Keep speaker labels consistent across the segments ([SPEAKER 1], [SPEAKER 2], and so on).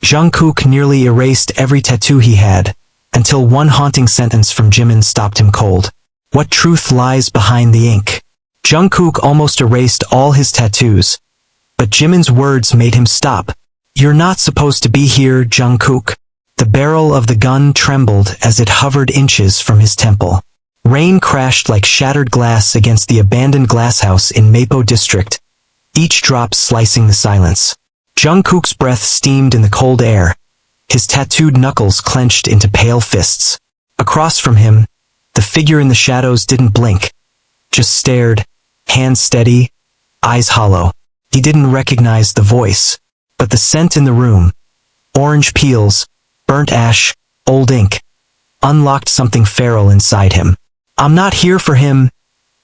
[SPEAKER 1] Jungkook nearly erased every tattoo he had, until one haunting sentence from Jimin stopped him cold. What truth lies behind the ink? Jungkook almost erased all his tattoos, but Jimin's words made him stop. You're not supposed to be here, Jungkook. The barrel of the gun trembled as it hovered inches from his temple. Rain crashed like shattered glass against the abandoned glasshouse in Mapo district, each drop slicing the silence. Jungkook's breath steamed in the cold air, his tattooed knuckles clenched into pale fists. Across from him, the figure in the shadows didn't blink, just stared, hands steady, eyes hollow. He didn't recognize the voice, but the scent in the room, orange peels, burnt ash, old ink, unlocked something feral inside him. I'm not here for him,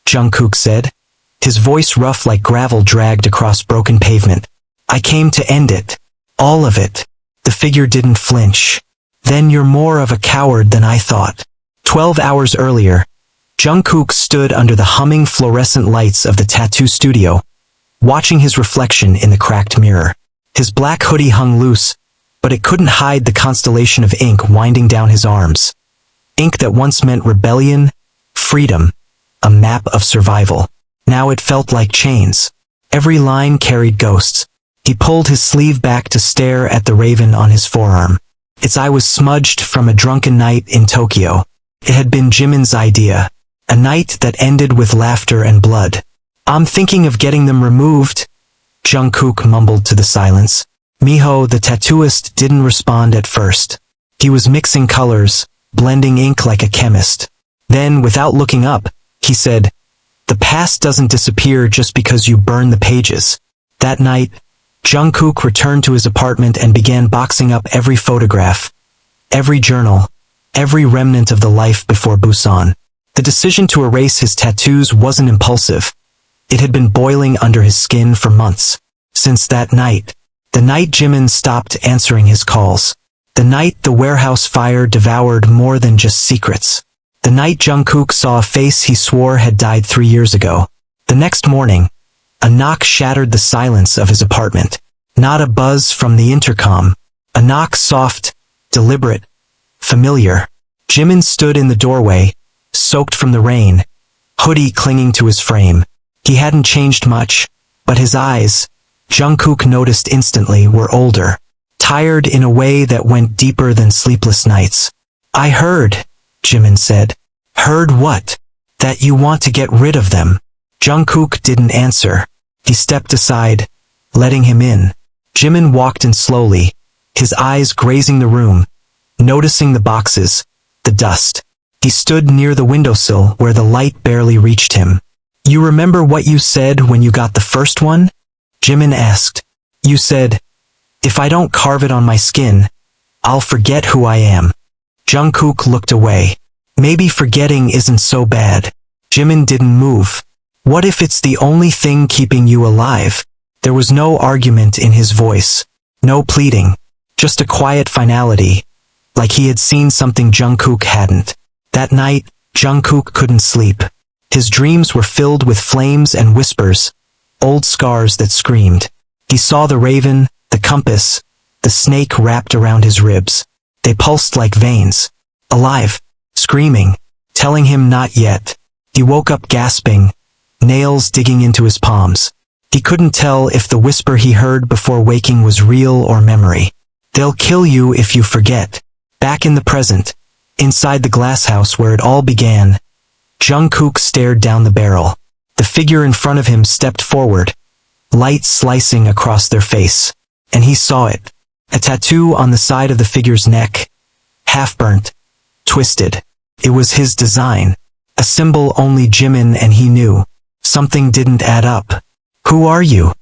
[SPEAKER 1] Jungkook said, his voice rough like gravel dragged across broken pavement. I came to end it. All of it. The figure didn't flinch. Then you're more of a coward than I thought. 12 hours earlier, Jungkook stood under the humming fluorescent lights of the tattoo studio, watching his reflection in the cracked mirror. His black hoodie hung loose, but it couldn't hide the constellation of ink winding down his arms. Ink that once meant rebellion, freedom, a map of survival. Now it felt like chains. Every line carried ghosts. He pulled his sleeve back to stare at the raven on his forearm. Its eye was smudged from a drunken night in Tokyo. It had been Jimin's idea. A night that ended with laughter and blood. I'm thinking of getting them removed, Jungkook mumbled to the silence. Miho, the tattooist, didn't respond at first. He was mixing colors, blending ink like a chemist. Then, without looking up, he said, "The past doesn't disappear just because you burn the pages." That night, Jungkook returned to his apartment and began boxing up every photograph, every journal, every remnant of the life before Busan. The decision to erase his tattoos wasn't impulsive. It had been boiling under his skin for months. Since that night, the night Jimin stopped answering his calls. The night the warehouse fire devoured more than just secrets. The night Jungkook saw a face he swore had died 3 years ago. The next morning, a knock shattered the silence of his apartment. Not a buzz from the intercom. A knock soft, deliberate, familiar. Jimin stood in the doorway, soaked from the rain, hoodie clinging to his frame. He hadn't changed much, but his eyes, Jungkook noticed instantly, were older. Tired in a way that went deeper than sleepless nights. I heard, Jimin said. Heard what? That you want to get rid of them. Jungkook didn't answer. He stepped aside, letting him in. Jimin walked in slowly, his eyes grazing the room, noticing the boxes, the dust. He stood near the windowsill where the light barely reached him. You remember what you said when you got the first one? Jimin asked. You said, if I don't carve it on my skin, I'll forget who I am. Jungkook looked away. Maybe forgetting isn't so bad. Jimin didn't move. What if it's the only thing keeping you alive? There was no argument in his voice, no pleading, just a quiet finality, like he had seen something Jungkook hadn't. That night, Jungkook couldn't sleep. His dreams were filled with flames and whispers, old scars that screamed. He saw the raven, the compass, the snake wrapped around his ribs. They pulsed like veins, alive, screaming, telling him not yet. He woke up gasping, nails digging into his palms. He couldn't tell if the whisper he heard before waking was real or memory. They'll kill you if you forget. Back in the present, inside the glasshouse where it all began, Jungkook stared down the barrel. The figure in front of him stepped forward, light slicing across their face. And he saw it. A tattoo on the side of the figure's neck, half-burnt, twisted. It was his design. A symbol only Jimin and he knew. Something didn't add up. Who are you?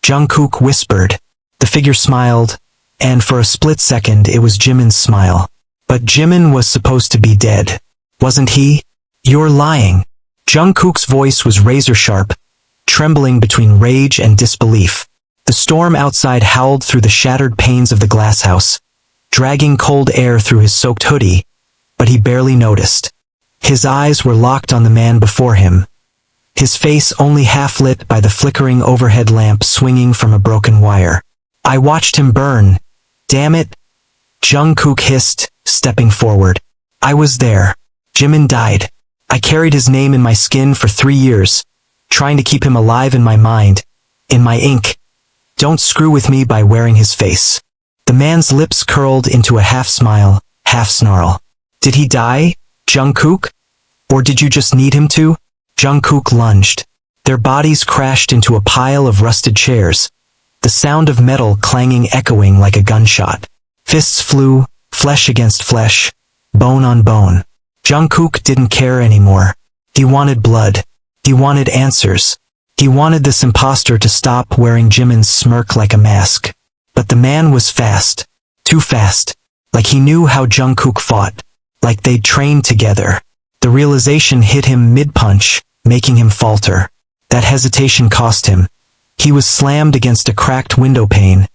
[SPEAKER 1] Jungkook whispered. The figure smiled, and for a split second it was Jimin's smile. But Jimin was supposed to be dead, wasn't he? You're lying. Jungkook's voice was razor-sharp, trembling between rage and disbelief. The storm outside howled through the shattered panes of the glasshouse, dragging cold air through his soaked hoodie, but he barely noticed. His eyes were locked on the man before him, his face only half lit by the flickering overhead lamp swinging from a broken wire. I watched him burn, Damn it, Jungkook hissed, stepping forward. I was there. Jimin died. I carried his name in my skin for 3 years, trying to keep him alive in my mind, in my ink. Don't screw with me by wearing his face. The man's lips curled into a half smile, half snarl. Did he die, Jungkook? Or did you just need him to? Jungkook lunged. Their bodies crashed into a pile of rusted chairs, the sound of metal clanging echoing like a gunshot. Fists flew, flesh against flesh, bone on bone. Jungkook didn't care anymore. He wanted blood. He wanted answers. He wanted this imposter to stop wearing Jimin's smirk like a mask. But the man was fast. Too fast. Like he knew how Jungkook fought. Like they'd trained together. The realization hit him mid-punch, making him falter. That hesitation cost him. He was slammed against a cracked window pane,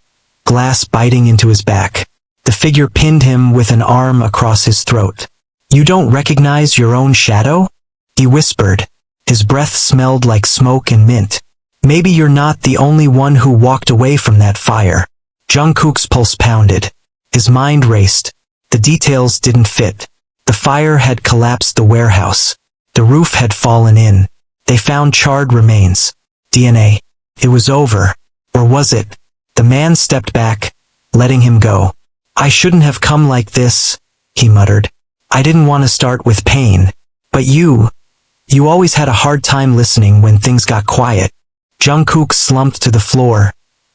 [SPEAKER 1] glass biting into his back. The figure pinned him with an arm across his throat. You don't recognize your own shadow? He whispered. His breath smelled like smoke and mint. Maybe you're not the only one who walked away from that fire. Jungkook's pulse pounded. His mind raced. The details didn't fit. The fire had collapsed the warehouse. The roof had fallen in. They found charred remains. DNA. It was over. Or was it? The man stepped back, letting him go. I shouldn't have come like this, he muttered. I didn't want to start with pain. But you always had a hard time listening when things got quiet. Jungkook slumped to the floor,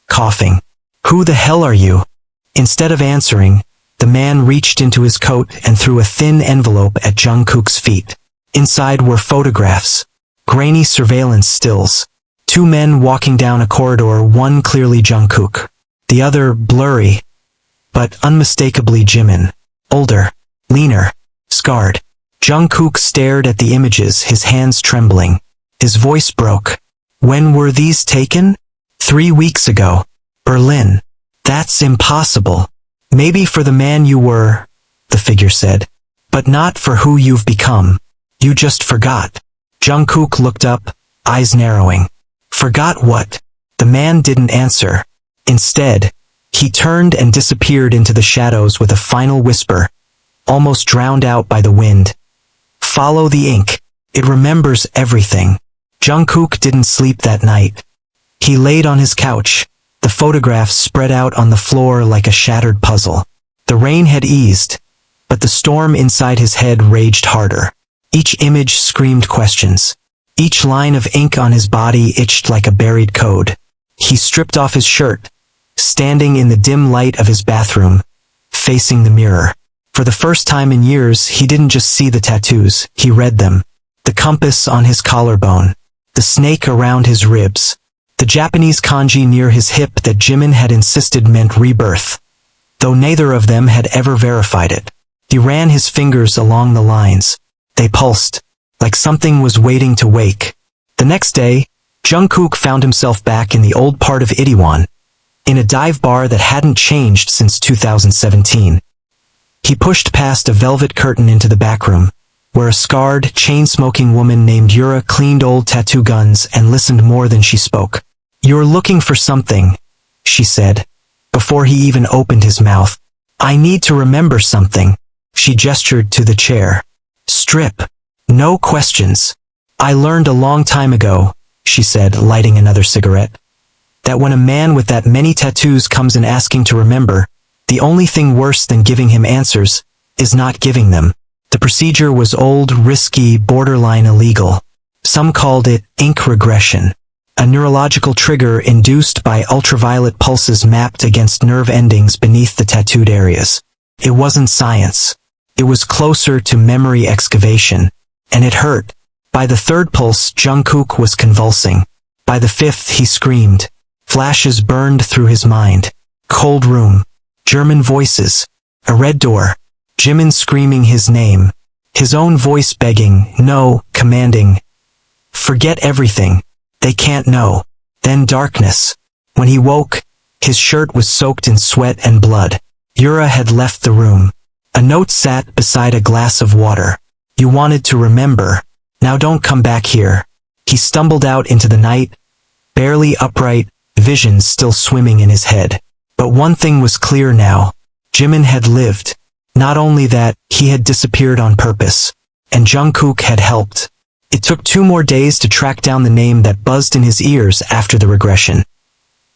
[SPEAKER 1] coughing. Who the hell are you? Instead of answering, the man reached into his coat and threw a thin envelope at Jungkook's feet. Inside were photographs, grainy surveillance stills. 2 men walking down a corridor, one clearly Jungkook, the other blurry, but unmistakably Jimin. Older, leaner, scarred. Jungkook stared at the images, his hands trembling. His voice broke. When were these taken? 3 weeks ago. Berlin. That's impossible. Maybe for the man you were, the figure said, but not for who you've become. You just forgot. Jungkook looked up, eyes narrowing. Forgot what? The man didn't answer. Instead, he turned and disappeared into the shadows with a final whisper, almost drowned out by the wind. Follow the ink. It remembers everything. Jungkook didn't sleep that night. He laid on his couch, the photographs spread out on the floor like a shattered puzzle. The rain had eased, but the storm inside his head raged harder. Each image screamed questions. Each line of ink on his body itched like a buried code. He stripped off his shirt, standing in the dim light of his bathroom, facing the mirror. For the first time in years, he didn't just see the tattoos, he read them. The compass on his collarbone, the snake around his ribs, the Japanese kanji near his hip that Jimin had insisted meant rebirth, though neither of them had ever verified it. He ran his fingers along the lines. They pulsed, like something was waiting to wake. The next day, Jungkook found himself back in the old part of Itaewon, in a dive bar that hadn't changed since 2017. He pushed past a velvet curtain into the back room, where a scarred, chain-smoking woman named Yura cleaned old tattoo guns and listened more than she spoke. You're looking for something, she said, before he even opened his mouth. I need to remember something. She gestured to the chair. Strip. No questions. I learned a long time ago, she said, lighting another cigarette, that when a man with that many tattoos comes in asking to remember, the only thing worse than giving him answers is not giving them. The procedure was old, risky, borderline illegal. Some called it ink regression, a neurological trigger induced by ultraviolet pulses mapped against nerve endings beneath the tattooed areas. It wasn't science. It was closer to memory excavation, and it hurt. By the 3rd pulse, Jungkook was convulsing. By the 5th, he screamed. Flashes burned through his mind. Cold room. German voices. A red door. Jimin screaming his name. His own voice begging, no, commanding. Forget everything. They can't know. Then darkness. When he woke, his shirt was soaked in sweat and blood. Yura had left the room. A note sat beside a glass of water. You wanted to remember. Now don't come back here. He stumbled out into the night, barely upright, visions still swimming in his head. But one thing was clear now. Jimin had lived. Not only that, he had disappeared on purpose. And Jungkook had helped. It took 2 more days to track down the name that buzzed in his ears after the regression.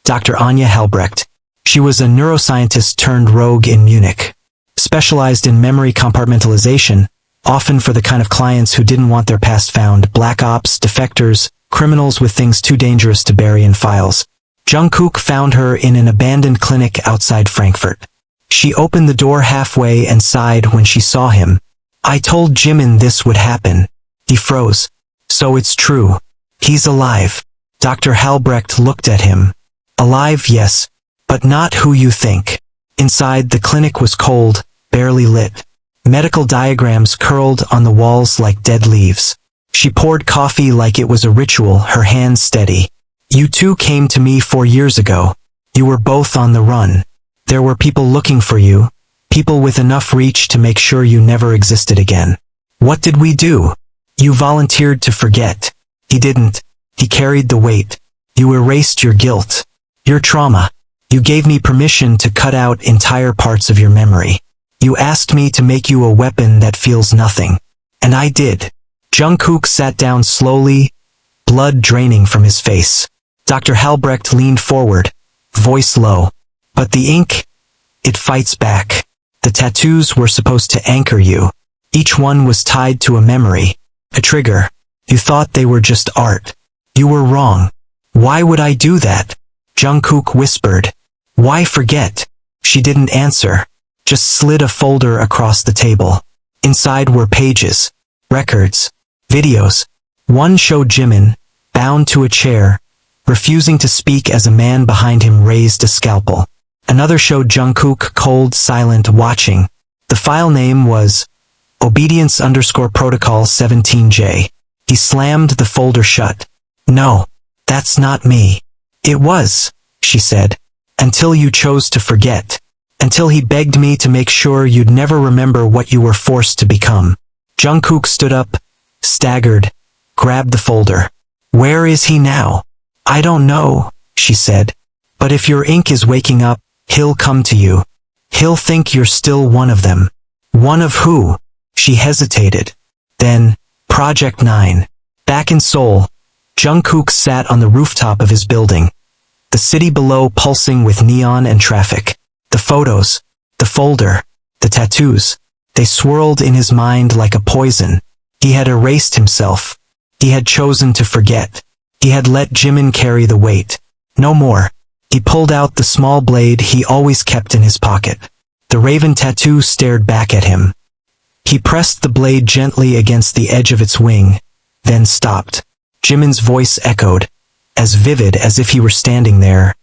[SPEAKER 1] Dr. Anja Helbrecht. She was a neuroscientist turned rogue in Munich. Specialized in memory compartmentalization, often for the kind of clients who didn't want their past found, black ops, defectors, criminals with things too dangerous to bury in files. Jungkook found her in an abandoned clinic outside Frankfurt. She opened the door halfway and sighed when she saw him. "I told Jimin this would happen." He froze. "So it's true. He's alive." Dr. Helbrecht looked at him. "Alive, yes, but not who you think." Inside, the clinic was cold, barely lit. Medical diagrams curled on the walls like dead leaves. She poured coffee like it was a ritual, her hands steady. "You two came to me 4 years ago. You were both on the run. There were people looking for you, people with enough reach to make sure you never existed again. What did we do? You volunteered to forget. He didn't. He carried the weight. You erased your guilt, your trauma. You gave me permission to cut out entire parts of your memory. You asked me to make you a weapon that feels nothing. And I did." Jungkook sat down slowly, blood draining from his face. Dr. Helbrecht leaned forward, voice low. "But the ink, it fights back. The tattoos were supposed to anchor you. Each one was tied to a memory, a trigger. You thought they were just art. You were wrong. Why would I do that?" Jungkook whispered. "Why forget?" She didn't answer, just slid a folder across the table. Inside were pages, records, videos. One showed Jimin, bound to a chair, refusing to speak as a man behind him raised a scalpel. Another showed Jungkook cold, silent, watching. The file name was obedience_protocol 17J. He slammed the folder shut. "No, that's not me." "It was," she said, "until you chose to forget. Until he begged me to make sure you'd never remember what you were forced to become." Jungkook stood up, staggered, grabbed the folder. "Where is he now?" "I don't know," she said. "But if your ink is waking up, he'll come to you. He'll think you're still one of them." "One of who?" She hesitated. Then, Project 9. Back in Seoul, Jungkook sat on the rooftop of his building. The city below pulsing with neon and traffic. The photos, the folder, the tattoos, they swirled in his mind like a poison. He had erased himself. He had chosen to forget. He had let Jimin carry the weight. No more. He pulled out the small blade he always kept in his pocket. The raven tattoo stared back at him. He pressed the blade gently against the edge of its wing, then stopped. Jimin's voice echoed, as vivid as if he were standing there.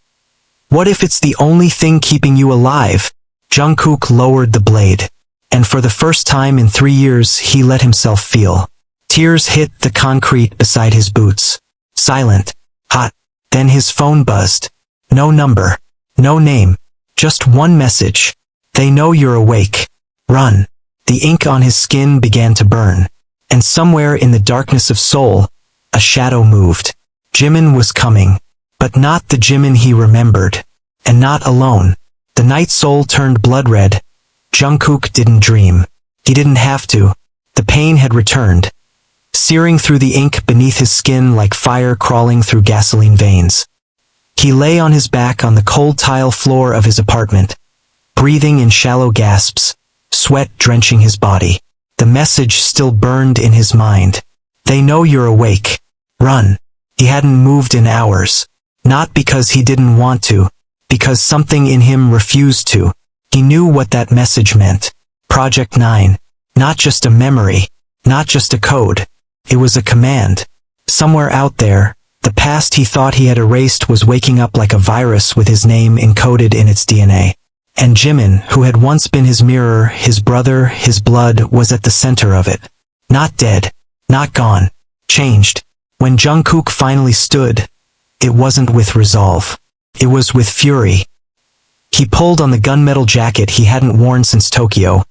[SPEAKER 1] "What if it's the only thing keeping you alive?" Jungkook lowered the blade, and for the first time in 3 years he let himself feel. Tears hit the concrete beside his boots. Silent, hot. Then his phone buzzed. No number, no name, just one message. "They know you're awake. Run." The ink on his skin began to burn, and somewhere in the darkness of Seoul, a shadow moved. Jimin was coming, but not the Jimin he remembered, and not alone. The night Seoul turned blood red. Jungkook didn't dream. He didn't have to. The pain had returned, searing through the ink beneath his skin like fire crawling through gasoline veins. He lay on his back on the cold tile floor of his apartment, breathing in shallow gasps, sweat drenching his body. The message still burned in his mind. "They know you're awake. Run." He hadn't moved in hours. Not because he didn't want to, because something in him refused to. He knew what that message meant. Project 9. Not just a memory, not just a code. It was a command. Somewhere out there, the past he thought he had erased was waking up like a virus with his name encoded in its DNA. And Jimin, who had once been his mirror, his brother, his blood, was at the center of it. Not dead, not gone, changed. When Jungkook finally stood, it wasn't with resolve. It was with fury. He pulled on the gunmetal jacket he hadn't worn since Tokyo,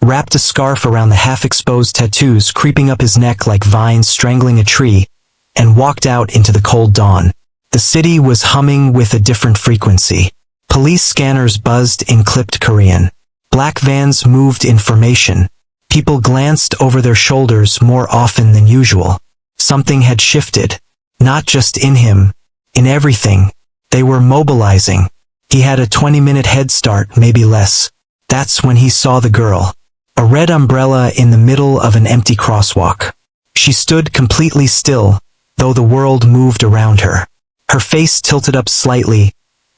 [SPEAKER 1] wrapped a scarf around the half-exposed tattoos creeping up his neck like vines strangling a tree, and walked out into the cold dawn. The city was humming with a different frequency. Police scanners buzzed in clipped Korean. Black vans moved in formation. People glanced over their shoulders more often than usual. Something had shifted. Not just in him. In everything. They were mobilizing. He had a 20-minute head start, maybe less. That's when he saw the girl. A red umbrella in the middle of an empty crosswalk. She stood completely still, though the world moved around her. Her face tilted up slightly,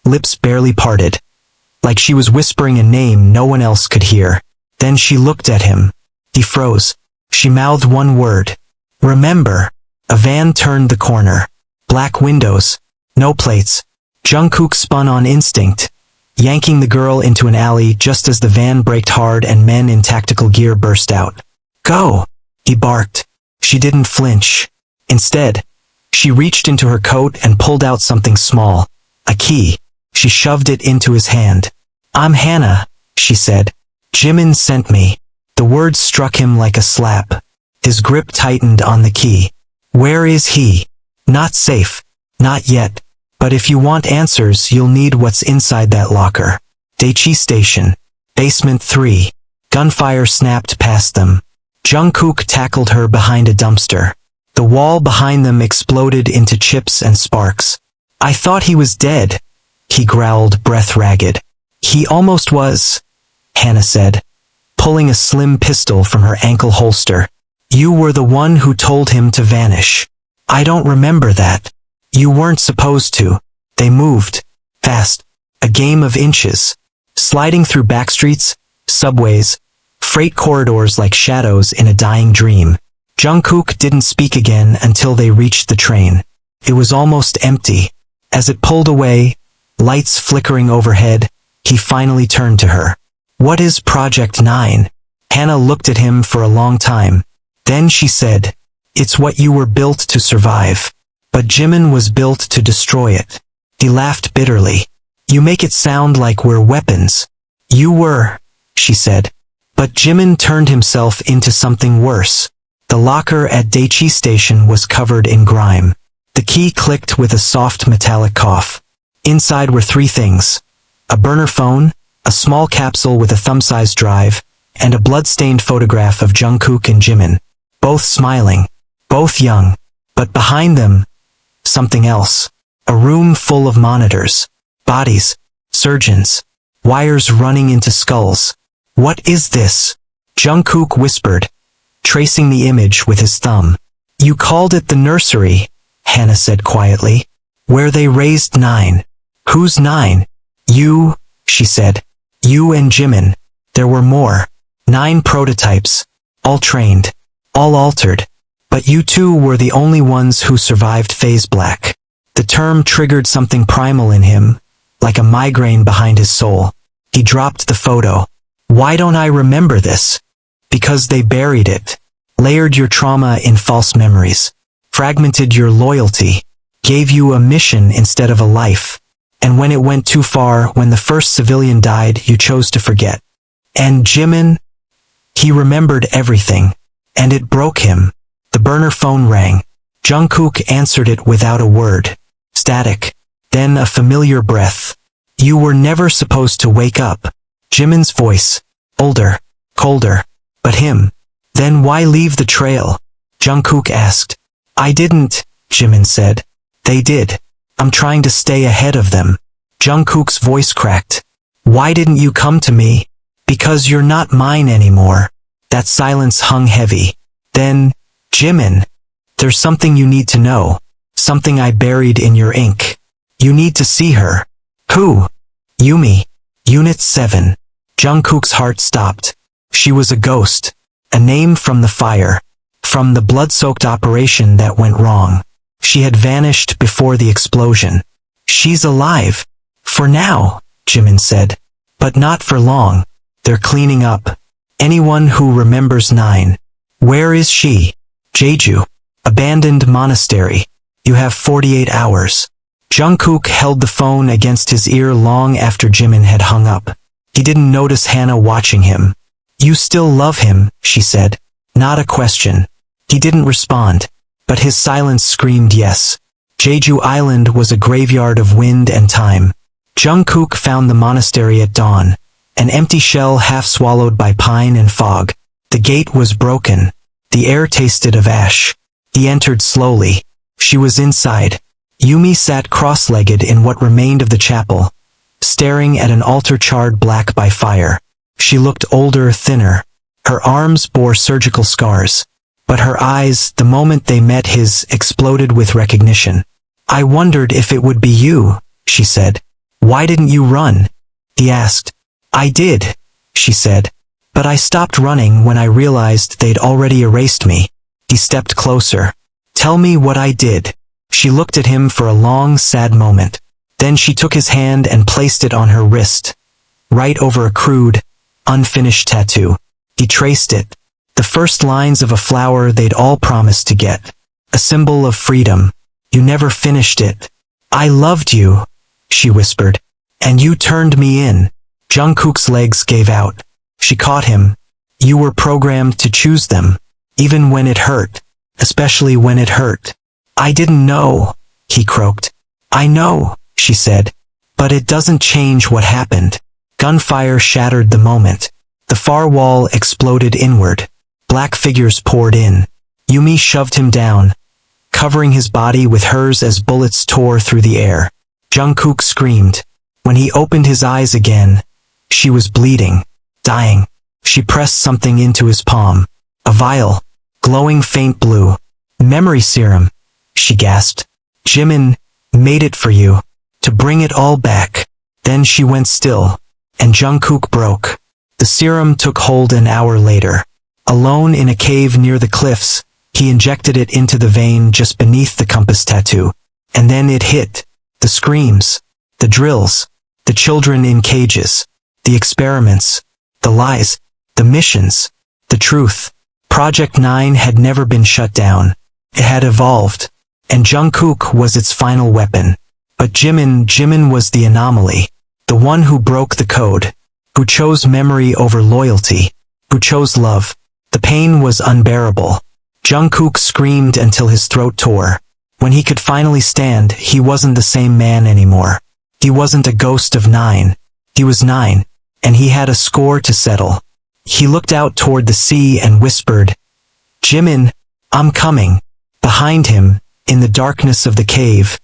[SPEAKER 1] lips barely parted. Like she was whispering a name no one else could hear. Then she looked at him. He froze. She mouthed one word. Remember. A van turned the corner. Black windows. No plates. Jungkook spun on instinct, yanking the girl into an alley just as the van braked hard and men in tactical gear burst out. Go! He barked. She didn't flinch. Instead, she reached into her coat and pulled out something small. A key. She shoved it into his hand. I'm Hannah, she said. Jimin sent me. The words struck him like a slap. His grip tightened on the key. Where is he? Not safe. Not yet. But if you want answers, you'll need what's inside that locker. Daechi Station. Basement 3. Gunfire snapped past them. Jungkook tackled her behind a dumpster. The wall behind them exploded into chips and sparks. I thought he was dead, he growled, breath ragged. He almost was, Hannah said, pulling a slim pistol from her ankle holster. You were the one who told him to vanish. I don't remember that. You weren't supposed to. They moved. Fast. A game of inches. Sliding through backstreets, subways, freight corridors like shadows in a dying dream. Jungkook didn't speak again until they reached the train. It was almost empty. As it pulled away, lights flickering overhead, he finally turned to her. What is Project 9? Hannah looked at him for a long time. Then she said, it's what you were built to survive. But Jimin was built to destroy it. He laughed bitterly. You make it sound like we're weapons. You were, she said. But Jimin turned himself into something worse. The locker at Daechi Station was covered in grime. The key clicked with a soft metallic cough. Inside were 3 things. A burner phone, a small capsule with a thumb-sized drive, and a blood-stained photograph of Jungkook and Jimin. Both smiling. Both young. But behind them, something else. A room full of monitors. Bodies. Surgeons. Wires running into skulls. What is this? Jungkook whispered, tracing the image with his thumb. You called it the nursery, Hannah said quietly. Where they raised 9. Who's 9? You, she said. You and Jimin. There were more. 9 prototypes. All trained. All altered. But you two were the only ones who survived phase black. The term triggered something primal in him, like a migraine behind his soul. He dropped the photo. Why don't I remember this? Because they buried it. Layered your trauma in false memories. Fragmented your loyalty. Gave you a mission instead of a life. And when it went too far, when the first civilian died, you chose to forget. And Jimin? He remembered everything. And it broke him. The burner phone rang. Jungkook answered it without a word. Static. Then a familiar breath. You were never supposed to wake up. Jimin's voice. Older. Colder. But him. Then why leave the trail? Jungkook asked. I didn't, Jimin said. They did. I'm trying to stay ahead of them. Jungkook's voice cracked. Why didn't you come to me? Because you're not mine anymore. That silence hung heavy. Then, Jimin, there's something you need to know. Something I buried in your ink. You need to see her. Who? Yumi. Unit 7. Jungkook's heart stopped. She was a ghost. A name from the fire. From the blood-soaked operation that went wrong. She had vanished before the explosion. She's alive. For now, Jimin said. But not for long. They're cleaning up. Anyone who remembers 9. Where is she? Jeju. Abandoned monastery. You have 48 hours. Jungkook held the phone against his ear long after Jimin had hung up. He didn't notice Hannah watching him. You still love him, she said. Not a question. He didn't respond. But his silence screamed yes. Jeju Island was a graveyard of wind and time. Jungkook found the monastery at dawn, an empty shell half swallowed by pine and fog. The gate was broken. The air tasted of ash. He entered slowly. She was inside. Yumi sat cross-legged in what remained of the chapel, staring at an altar charred black by fire. She looked older, thinner. Her arms bore surgical scars. But her eyes, the moment they met his, exploded with recognition. "I wondered if it would be you," she said. "Why didn't you run?" he asked. "I did," she said. "But I stopped running when I realized they'd already erased me." He stepped closer. "Tell me what I did." She looked at him for a long, sad moment. Then she took his hand and placed it on her wrist, right over a crude, unfinished tattoo. He traced it. The first lines of a flower they'd all promised to get. A symbol of freedom. "You never finished it." "I loved you," she whispered. "And you turned me in." Jungkook's legs gave out. She caught him. "You were programmed to choose them, even when it hurt. Especially when it hurt." "I didn't know," he croaked. "I know," she said. "But it doesn't change what happened." Gunfire shattered the moment. The far wall exploded inward. Black figures poured in. Yumi shoved him down, covering his body with hers as bullets tore through the air. Jungkook screamed. When he opened his eyes again, she was bleeding, dying. She pressed something into his palm. A vial, glowing faint blue. "Memory serum," she gasped. "Jimin made it for you, to bring it all back." Then she went still, and Jungkook broke. The serum took hold an hour later. Alone in a cave near the cliffs, he injected it into the vein just beneath the compass tattoo. And then it hit. The screams, the drills, the children in cages, the experiments, the lies, the missions, the truth. Project 9 had never been shut down. It had evolved, and Jungkook was its final weapon. But Jimin was the anomaly, the one who broke the code, who chose memory over loyalty, who chose love. The pain was unbearable. Jungkook screamed until his throat tore. When he could finally stand, he wasn't the same man anymore. He wasn't a ghost of 9. He was 9, and he had a score to settle. He looked out toward the sea and whispered, "Jimin, I'm coming." Behind him, in the darkness of the cave,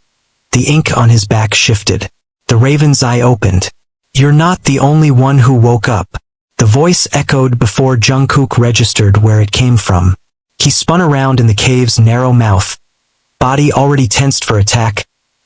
[SPEAKER 1] the ink on his back shifted. The raven's eye opened. "You're not the only one who woke up." The voice echoed before Jungkook registered where it came from. He spun around in the cave's narrow mouth, body already tensed for attack,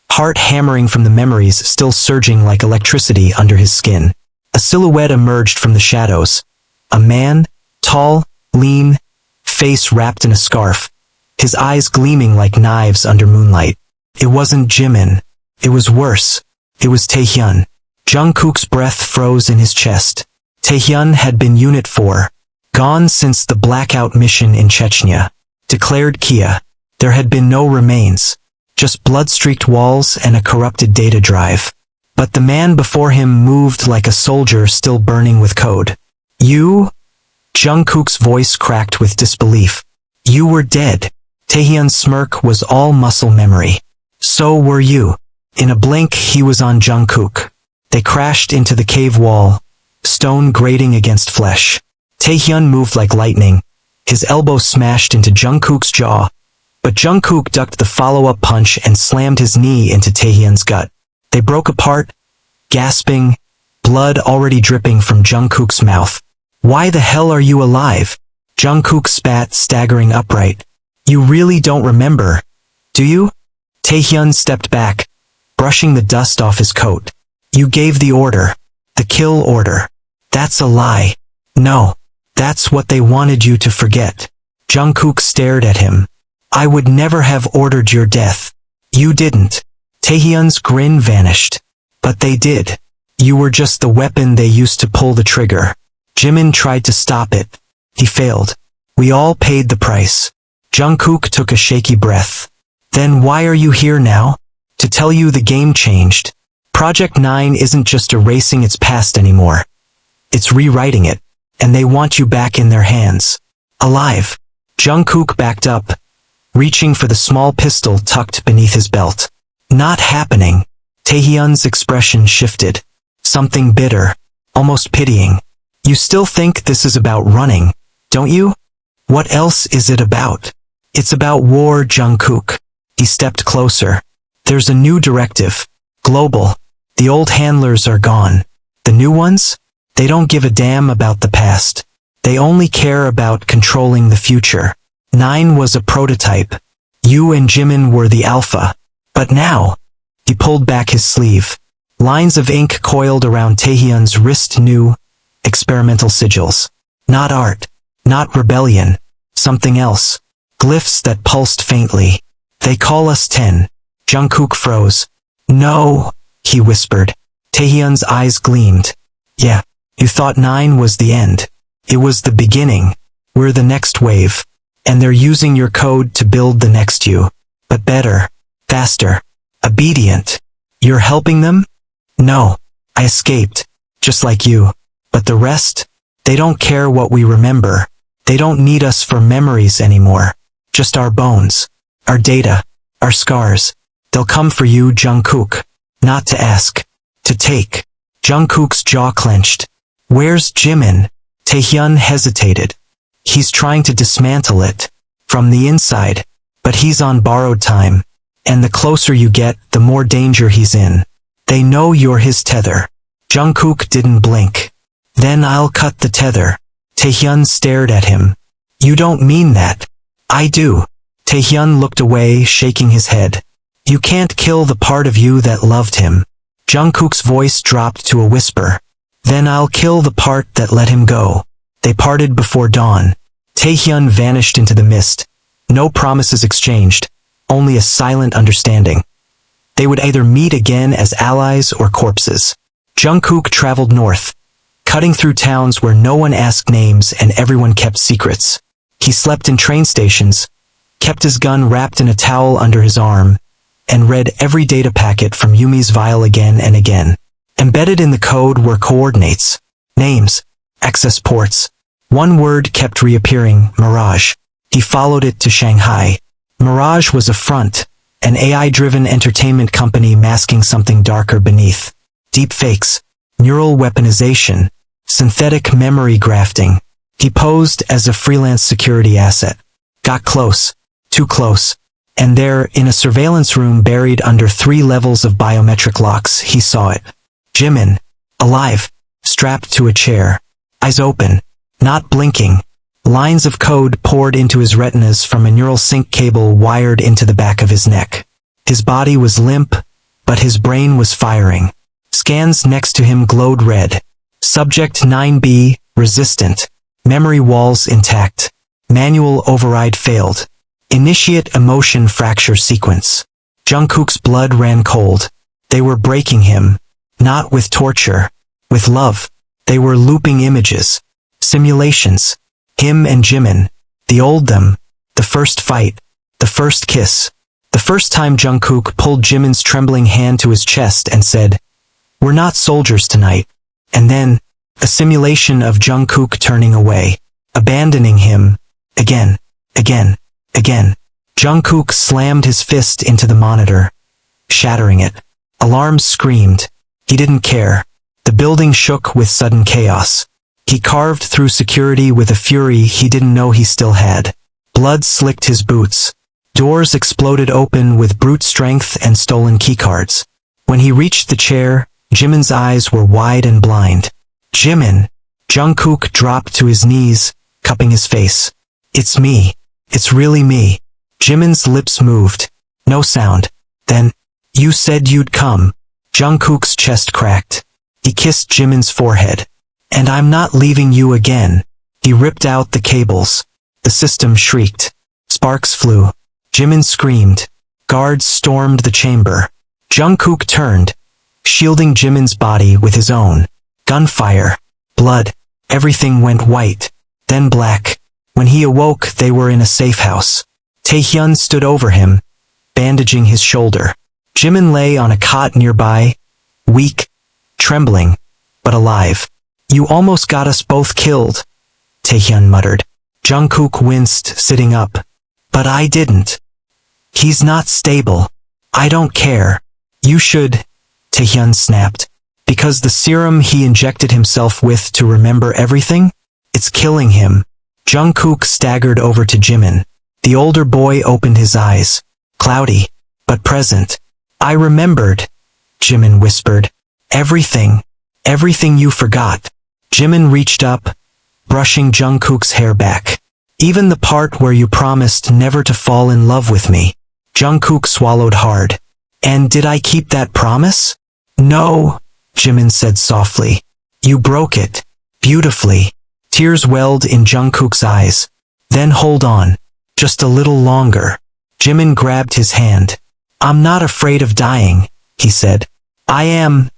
[SPEAKER 1] heart hammering from the memories still surging like electricity under his skin. A silhouette emerged from the shadows. A man, tall, lean, face wrapped in a scarf, his eyes gleaming like knives under moonlight. It wasn't Jimin. It was worse. It was Taehyung. Jungkook's breath froze in his chest. Taehyung had been Unit 4, gone since the blackout mission in Chechnya. Declared Kia. There had been no remains, just blood-streaked walls and a corrupted data drive. But the man before him moved like a soldier still burning with code. "You?" Jungkook's voice cracked with disbelief. "You were dead." Taehyung's smirk was all muscle memory. "So were you." In a blink he was on Jungkook. They crashed into the cave wall, stone grating against flesh. Taehyung moved like lightning. His elbow smashed into Jungkook's jaw, but Jungkook ducked the follow-up punch and slammed his knee into Taehyung's gut. They broke apart, gasping, blood already dripping from Jungkook's mouth. "Why the hell are you alive?" Jungkook spat, staggering upright. "You really don't remember, do you?" Taehyung stepped back, brushing the dust off his coat. "You gave the order. The kill order." "That's a lie." "No. That's what they wanted you to forget." Jungkook stared at him. "I would never have ordered your death." "You didn't." Taehyung's grin vanished. "But they did. You were just the weapon they used to pull the trigger." Jimin tried to stop it. He failed. "We all paid the price." Jungkook took a shaky breath. "Then why are you here now?" "To tell you the game changed. Project 9 isn't just erasing its past anymore. It's rewriting it, and they want you back in their hands. Alive." Jungkook backed up, reaching for the small pistol tucked beneath his belt. "Not happening." Taehyung's expression shifted. Something bitter, almost pitying. You still think this is about running, don't you? What else is it about? It's about war, Jungkook. He stepped closer. There's a new directive. Global. The old handlers are gone. The new ones? They don't give a damn about the past. They only care about controlling the future. 9 was a prototype. You and Jimin were the alpha. But now, he pulled back his sleeve. Lines of ink coiled around Taehyung's wrist, new, experimental sigils. Not art. Not rebellion. Something else. Glyphs that pulsed faintly. They call us 10. Jungkook froze. No, he whispered. Taehyung's eyes gleamed. Yeah, you thought 9 was the end. It was the beginning. We're the next wave. And they're using your code to build the next you. But better. Faster. Obedient. You're helping them? No. I escaped. Just like you. But the rest? They don't care what we remember. They don't need us for memories anymore. Just our bones. Our data. Our scars. They'll come for you, Jungkook. Not to ask. To take. Jungkook's jaw clenched. Where's Jimin? Taehyung hesitated. He's trying to dismantle it. From the inside. But he's on borrowed time. And the closer you get, the more danger he's in. They know you're his tether. Jungkook didn't blink. Then I'll cut the tether. Taehyung stared at him. You don't mean that. I do. Taehyung looked away, shaking his head. You can't kill the part of you that loved him. Jungkook's voice dropped to a whisper. Then I'll kill the part that let him go. They parted before dawn. Taehyung vanished into the mist. No promises exchanged. Only a silent understanding. They would either meet again as allies or corpses. Jungkook traveled north, cutting through towns where no one asked names and everyone kept secrets. He slept in train stations, kept his gun wrapped in a towel under his arm, and read every data packet from Yumi's vial again and again. Embedded in the code were coordinates, names, access ports. One word kept reappearing, Mirage. He followed it to Shanghai. Mirage was a front, an AI-driven entertainment company masking something darker beneath. Deepfakes, neural weaponization, synthetic memory grafting. He posed as a freelance security asset. Got close, too close. And there, in a surveillance room buried under 3 levels of biometric locks, he saw it. Jimin, alive, strapped to a chair. Eyes open, not blinking. Lines of code poured into his retinas from a neural sync cable wired into the back of his neck. His body was limp, but his brain was firing. Scans next to him glowed red. Subject 9B, resistant. Memory walls intact. Manual override failed. Initiate emotion fracture sequence. Jungkook's blood ran cold. They were breaking him. Not with torture. With love. They were looping images. Simulations. Him and Jimin. The old them. The first fight. The first kiss. The first time Jungkook pulled Jimin's trembling hand to his chest and said, "We're not soldiers tonight." And then, a simulation of Jungkook turning away. Abandoning him. Again. Again. Again. Jungkook slammed his fist into the monitor, shattering it. Alarms screamed. He didn't care. The building shook with sudden chaos. He carved through security with a fury he didn't know he still had. Blood slicked his boots. Doors exploded open with brute strength and stolen keycards. When he reached the chair, Jimin's eyes were wide and blind. Jimin! Jungkook dropped to his knees, cupping his face. It's me. It's really me. Jimin's lips moved. No sound. Then, you said you'd come. Jungkook's chest cracked. He kissed Jimin's forehead. And I'm not leaving you again. He ripped out the cables. The system shrieked. Sparks flew. Jimin screamed. Guards stormed the chamber. Jungkook turned, shielding Jimin's body with his own. Gunfire. Blood. Everything went white. Then black. When he awoke, they were in a safe house. Taehyung stood over him, bandaging his shoulder. Jimin lay on a cot nearby, weak, trembling, but alive. You almost got us both killed, Taehyung muttered. Jungkook winced, sitting up. But I didn't. He's not stable. I don't care. You should. Taehyung snapped. Because the serum he injected himself with to remember everything? It's killing him. Jungkook staggered over to Jimin. The older boy opened his eyes. Cloudy, but present. I remembered, Jimin whispered. Everything. Everything you forgot. Jimin reached up, brushing Jungkook's hair back. Even the part where you promised never to fall in love with me. Jungkook swallowed hard. And did I keep that promise? No, Jimin said softly. You broke it. Beautifully. Tears welled in Jungkook's eyes. Then hold on. Just a little longer. Jimin grabbed his hand. I'm not afraid of dying, he said. I am,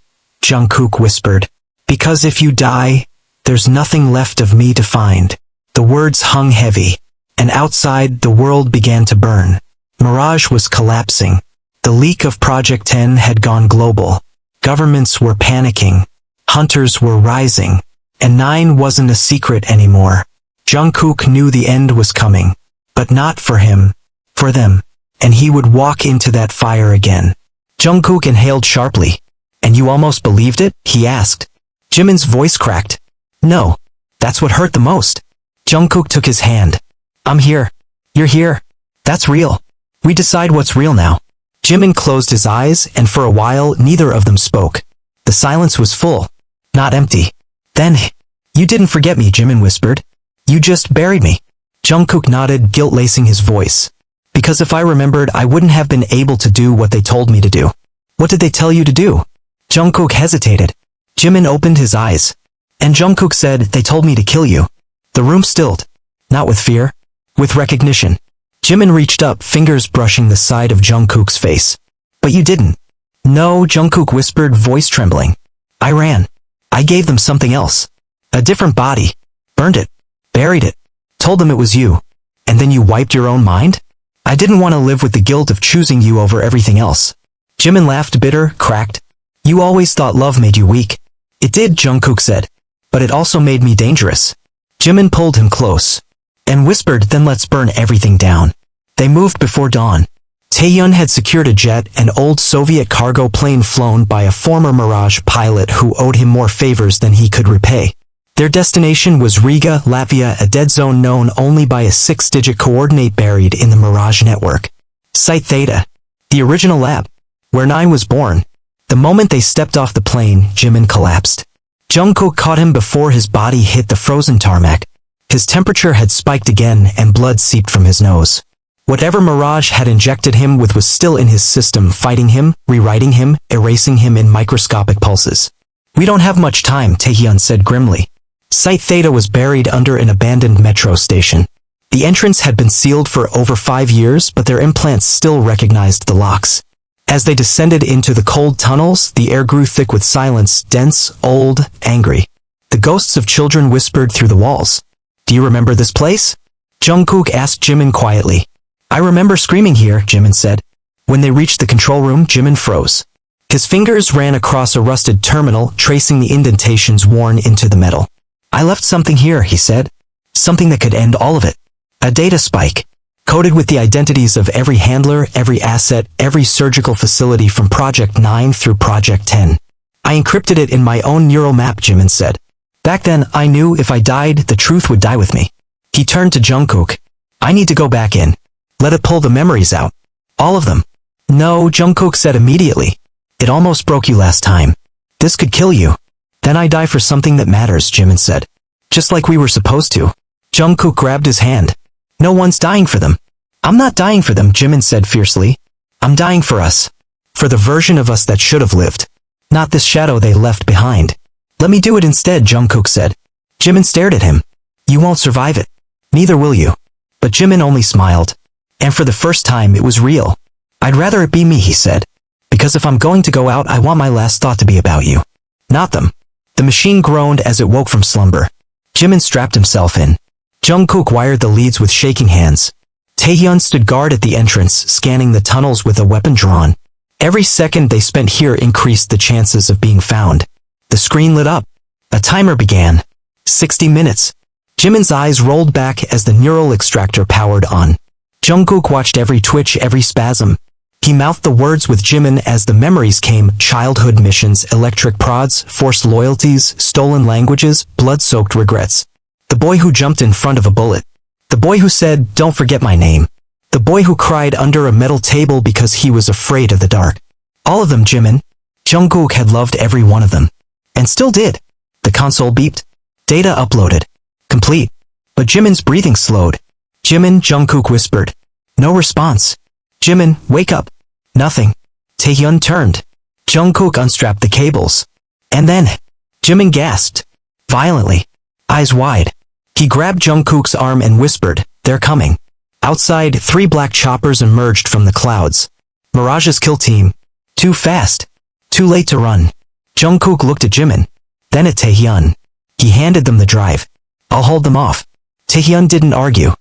[SPEAKER 1] Jungkook whispered. Because if you die, there's nothing left of me to find. The words hung heavy, and outside the world began to burn. Mirage was collapsing. The leak of Project 10 had gone global. Governments were panicking. Hunters were rising. And 9 wasn't a secret anymore. Jungkook knew the end was coming. But not for him. For them. And he would walk into that fire again. Jungkook inhaled sharply. And you almost believed it? He asked. Jimin's voice cracked. No. That's what hurt the most. Jungkook took his hand. I'm here. You're here. That's real. We decide what's real now. Jimin closed his eyes, and for a while neither of them spoke. The silence was full, not empty. Then, you didn't forget me, Jimin whispered. You just buried me. Jungkook nodded, guilt-lacing his voice. Because if I remembered, I wouldn't have been able to do what they told me to do. What did they tell you to do? Jungkook hesitated. Jimin opened his eyes. And Jungkook said, they told me to kill you. The room stilled. Not with fear. With recognition. Jimin reached up, fingers brushing the side of Jungkook's face. But you didn't. No, Jungkook whispered, voice trembling. I ran. I gave them something else. A different body. Burned it. Buried it. Told them it was you. And then you wiped your own mind? I didn't want to live with the guilt of choosing you over everything else. Jimin laughed, bitter, cracked. You always thought love made you weak. It did, Jungkook said. But it also made me dangerous. Jimin pulled him close. And whispered, then let's burn everything down. They moved before dawn. Taehyung had secured a jet, an old Soviet cargo plane flown by a former Mirage pilot who owed him more favors than he could repay. Their destination was Riga, Latvia, a dead zone known only by a 6-digit coordinate buried in the Mirage network. Site Theta. The original lab. Where 9 was born. The moment they stepped off the plane, Jimin collapsed. Jungkook caught him before his body hit the frozen tarmac. His temperature had spiked again and blood seeped from his nose. Whatever Mirage had injected him with was still in his system, fighting him, rewriting him, erasing him in microscopic pulses. We don't have much time, Taehyung said grimly. Site Theta was buried under an abandoned metro station. The entrance had been sealed for over 5 years, but their implants still recognized the locks. As they descended into the cold tunnels, the air grew thick with silence, dense, old, angry. The ghosts of children whispered through the walls. Do you remember this place? Jungkook asked Jimin quietly. I remember screaming here, Jimin said. When they reached the control room, Jimin froze. His fingers ran across a rusted terminal, tracing the indentations worn into the metal. I left something here, he said. Something that could end all of it. A data spike. Coded with the identities of every handler, every asset, every surgical facility from Project 9 through Project 10. I encrypted it in my own neural map, Jimin said. Back then, I knew if I died, the truth would die with me. He turned to Jungkook. I need to go back in. Let it pull the memories out. All of them. No, Jungkook said immediately. It almost broke you last time. This could kill you. Then I die for something that matters, Jimin said. Just like we were supposed to. Jungkook grabbed his hand. No one's dying for them. I'm not dying for them, Jimin said fiercely. I'm dying for us. For the version of us that should have lived. Not this shadow they left behind. Let me do it instead, Jungkook said. Jimin stared at him. You won't survive it. Neither will you. But Jimin only smiled. And for the first time it was real. I'd rather it be me, he said. Because if I'm going to go out, I want my last thought to be about you. Not them. The machine groaned as it woke from slumber. Jimin strapped himself in. Jungkook wired the leads with shaking hands. Taehyung stood guard at the entrance, scanning the tunnels with a weapon drawn. Every second they spent here increased the chances of being found. The screen lit up. A timer began. 60 minutes. Jimin's eyes rolled back as the neural extractor powered on. Jungkook watched every twitch, every spasm. He mouthed the words with Jimin as the memories came: childhood missions, electric prods, forced loyalties, stolen languages, blood-soaked regrets. The boy who jumped in front of a bullet. The boy who said, "Don't forget my name." The boy who cried under a metal table because he was afraid of the dark. All of them Jimin. Jungkook had loved every one of them. And still did. The console beeped. Data uploaded. Complete. But Jimin's breathing slowed. Jimin, Jungkook whispered. No response. Jimin, wake up. Nothing. Taehyung turned. Jungkook unstrapped the cables. And then, Jimin gasped. Violently. Eyes wide. He grabbed Jungkook's arm and whispered, "They're coming." Outside, 3 black choppers emerged from the clouds. Mirage's kill team. Too fast. Too late to run. Jungkook looked at Jimin. Then at Taehyung. He handed them the drive. "I'll hold them off." Taehyung didn't argue.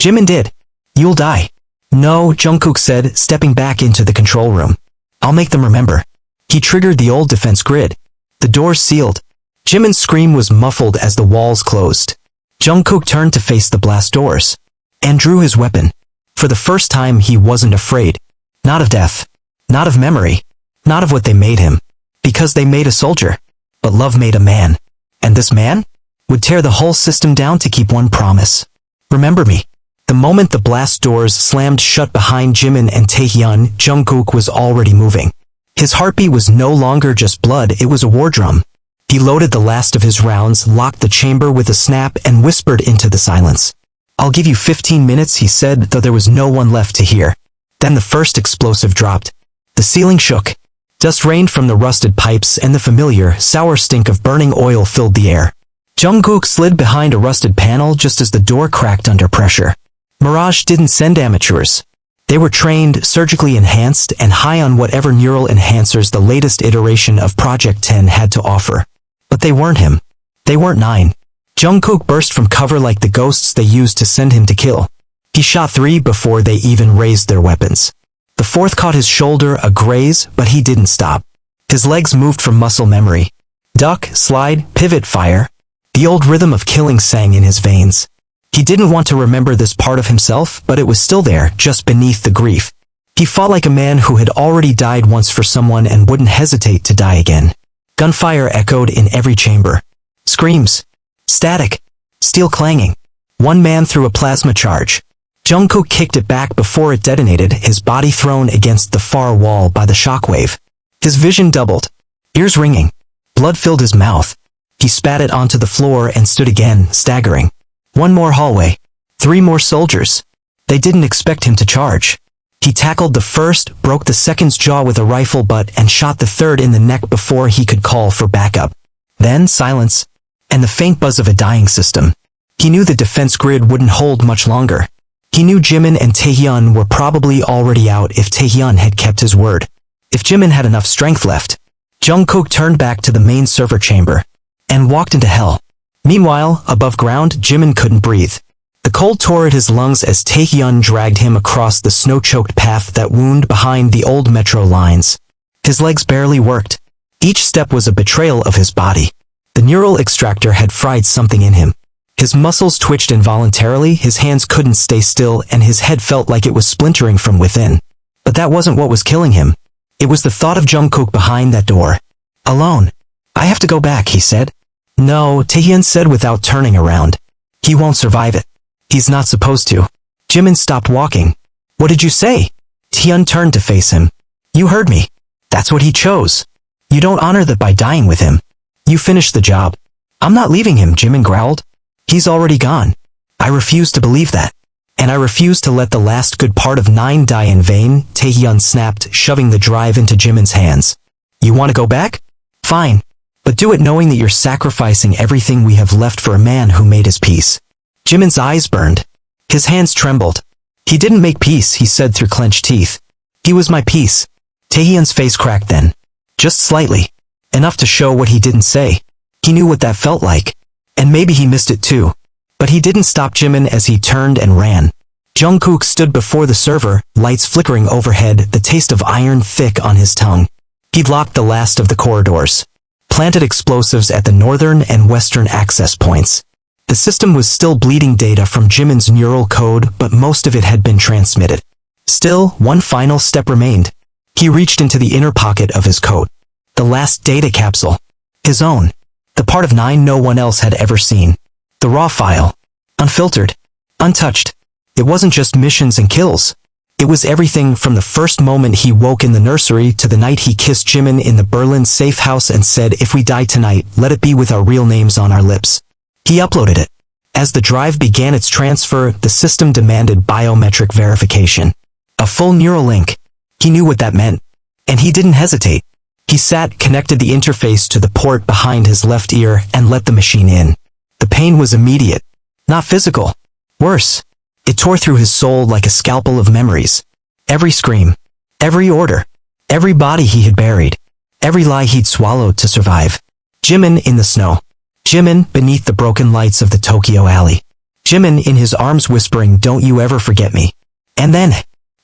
[SPEAKER 1] Jimin did. "You'll die." "No," Jungkook said, stepping back into the control room. "I'll make them remember." He triggered the old defense grid. The doors sealed. Jimin's scream was muffled as the walls closed. Jungkook turned to face the blast doors. And drew his weapon. For the first time he wasn't afraid. Not of death. Not of memory. Not of what they made him. Because they made a soldier. But love made a man. And this man? Would tear the whole system down to keep one promise. Remember me. The moment the blast doors slammed shut behind Jimin and Taehyung, Jungkook was already moving. His heartbeat was no longer just blood, it was a war drum. He loaded the last of his rounds, locked the chamber with a snap, and whispered into the silence. "I'll give you 15 minutes, he said, though there was no one left to hear. Then the first explosive dropped. The ceiling shook. Dust rained from the rusted pipes and the familiar, sour stink of burning oil filled the air. Jungkook slid behind a rusted panel just as the door cracked under pressure. Mirage didn't send amateurs. They were trained, surgically enhanced, and high on whatever neural enhancers the latest iteration of Project 10 had to offer. But they weren't him. They weren't 9. Jungkook burst from cover like the ghosts they used to send him to kill. He shot 3 before they even raised their weapons. The 4th caught his shoulder, a graze, but he didn't stop. His legs moved from muscle memory. Duck, slide, pivot, fire. The old rhythm of killing sang in his veins. He didn't want to remember this part of himself, but it was still there, just beneath the grief. He fought like a man who had already died once for someone and wouldn't hesitate to die again. Gunfire echoed in every chamber. Screams. Static. Steel clanging. One man threw a plasma charge. Jungkook kicked it back before it detonated, his body thrown against the far wall by the shockwave. His vision doubled. Ears ringing. Blood filled his mouth. He spat it onto the floor and stood again, staggering. One more hallway. 3 more soldiers. They didn't expect him to charge. He tackled the first, broke the second's jaw with a rifle butt, and shot the third in the neck before he could call for backup. Then silence. And the faint buzz of a dying system. He knew the defense grid wouldn't hold much longer. He knew Jimin and Taehyung were probably already out if Taehyung had kept his word. If Jimin had enough strength left. Jungkook turned back to the main server chamber. And walked into hell. Meanwhile, above ground, Jimin couldn't breathe. The cold tore at his lungs as Taehyung dragged him across the snow-choked path that wound behind the old metro lines. His legs barely worked. Each step was a betrayal of his body. The neural extractor had fried something in him. His muscles twitched involuntarily, his hands couldn't stay still, and his head felt like it was splintering from within. But that wasn't what was killing him. It was the thought of Jungkook behind that door. Alone. "I have to go back," he said. "No," Taehyung said without turning around. "He won't survive it. He's not supposed to." Jimin stopped walking. "What did you say?" Taehyung turned to face him. "You heard me. That's what he chose. You don't honor that by dying with him. You finished the job." "I'm not leaving him," Jimin growled. "He's already gone. I refuse to believe that. And I refuse to let the last good part of 9 die in vain," Taehyung snapped, shoving the drive into Jimin's hands. "You want to go back? Fine. But do it knowing that you're sacrificing everything we have left for a man who made his peace." Jimin's eyes burned. His hands trembled. "He didn't make peace," he said through clenched teeth. "He was my peace." Taehyung's face cracked then. Just slightly. Enough to show what he didn't say. He knew what that felt like. And maybe he missed it too. But he didn't stop Jimin as he turned and ran. Jungkook stood before the server, lights flickering overhead, the taste of iron thick on his tongue. He'd locked the last of the corridors. Planted explosives at the northern and western access points. The system was still bleeding data from Jimin's neural code, but most of it had been transmitted. Still, one final step remained. He reached into the inner pocket of his coat. The last data capsule. His own. The part of 9 no one else had ever seen. The raw file. Unfiltered. Untouched. It wasn't just missions and kills. It was everything from the first moment he woke in the nursery to the night he kissed Jimin in the Berlin safe house and said, "If we die tonight, let it be with our real names on our lips." He uploaded it. As the drive began its transfer, the system demanded biometric verification. A full neural link. He knew what that meant. And he didn't hesitate. He sat, connected the interface to the port behind his left ear, and let the machine in. The pain was immediate. Not physical. Worse. It tore through his soul like a scalpel of memories. Every scream. Every order. Every body he had buried. Every lie he'd swallowed to survive. Jimin in the snow. Jimin beneath the broken lights of the Tokyo alley. Jimin in his arms whispering, "Don't you ever forget me." And then,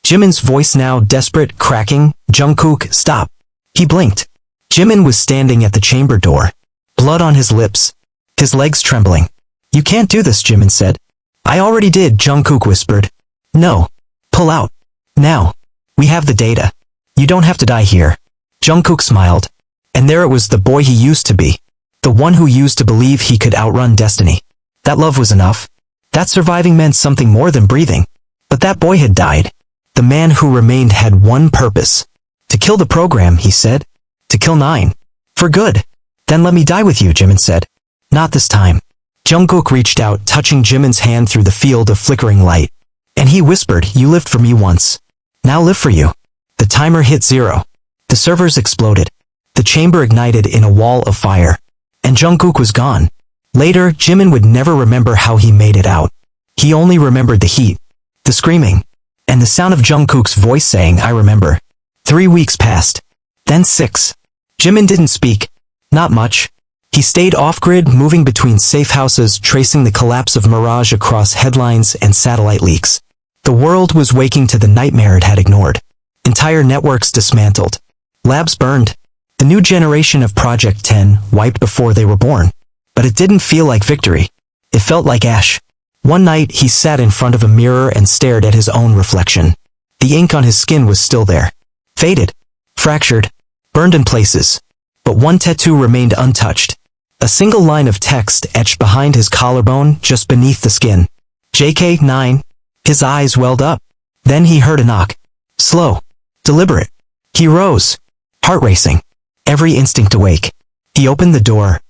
[SPEAKER 1] Jimin's voice now desperate, cracking, "Jungkook, stop." He blinked. Jimin was standing at the chamber door. Blood on his lips. His legs trembling. "You can't do this," Jimin said. "I already did," Jungkook whispered. "No. Pull out. Now. We have the data. You don't have to die here." Jungkook smiled. And there it was, the boy he used to be. The one who used to believe he could outrun destiny. That love was enough. That surviving meant something more than breathing. But that boy had died. The man who remained had one purpose. "To kill the program," he said. "To kill 9. For good." "Then let me die with you," Jimin said. "Not this time." Jungkook reached out, touching Jimin's hand through the field of flickering light. And he whispered, "You lived for me once. Now live for you." The timer hit 0. The servers exploded. The chamber ignited in a wall of fire. And Jungkook was gone. Later, Jimin would never remember how he made it out. He only remembered the heat, the screaming, and the sound of Jungkook's voice saying, "I remember." 3 weeks passed. Then 6. Jimin didn't speak. Not much. He stayed off-grid, moving between safe houses, tracing the collapse of Mirage across headlines and satellite leaks. The world was waking to the nightmare it had ignored. Entire networks dismantled. Labs burned. The new generation of Project 10 wiped before they were born. But it didn't feel like victory. It felt like ash. One night, he sat in front of a mirror and stared at his own reflection. The ink on his skin was still there. Faded. Fractured. Burned in places. But one tattoo remained untouched. A single line of text etched behind his collarbone, just beneath the skin. "JK9. His eyes welled up. Then he heard a knock. Slow. Deliberate. He rose. Heart racing. Every instinct awake. He opened the door.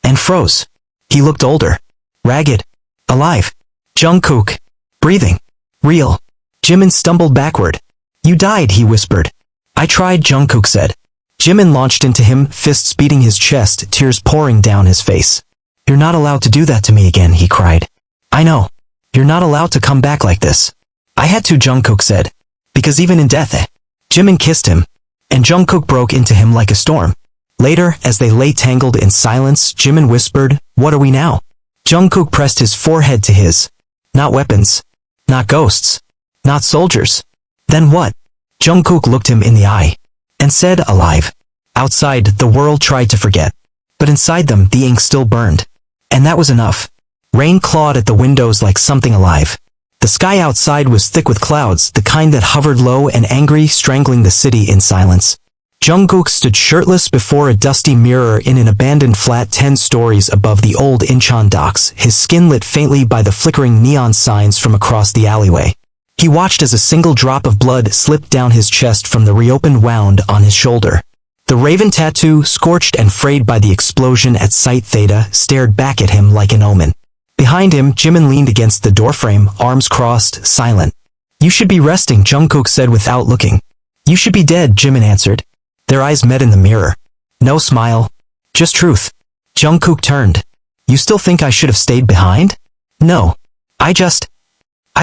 [SPEAKER 1] And froze. He looked older. Ragged. Alive. Jungkook. Breathing. Real. Jimin stumbled backward. "You died," he whispered. "I tried," Jungkook said. Jimin launched into him, fists beating his chest, tears pouring down his face. "You're not allowed to do that to me again," he cried. "I know. You're not allowed to come back like this." "I had to," Jungkook said. "Because even in death, Jimin kissed him. And Jungkook broke into him like a storm. Later, as they lay tangled in silence, Jimin whispered, "What are we now?" Jungkook pressed his forehead to his. "Not weapons. Not ghosts. Not soldiers." "Then what?" Jungkook looked him in the eye. And said, "Alive." Outside, the world tried to forget. But inside them, the ink still burned. And that was enough. Rain clawed at the windows like something alive. The sky outside was thick with clouds, the kind that hovered low and angry, strangling the city in silence. Jungkook stood shirtless before a dusty mirror in an abandoned flat 10 stories above the old Incheon docks, his skin lit faintly by the flickering neon signs from across the alleyway. He watched as a single drop of blood slipped down his chest from the reopened wound on his shoulder. The raven tattoo, scorched and frayed by the explosion at Site Theta, stared back at him like an omen. Behind him, Jimin leaned against the doorframe, arms crossed, silent. "You should be resting," Jungkook said without looking. "You should be dead," Jimin answered. Their eyes met in the mirror. No smile. Just truth. Jungkook turned. "You still think I should have stayed behind?" "No. I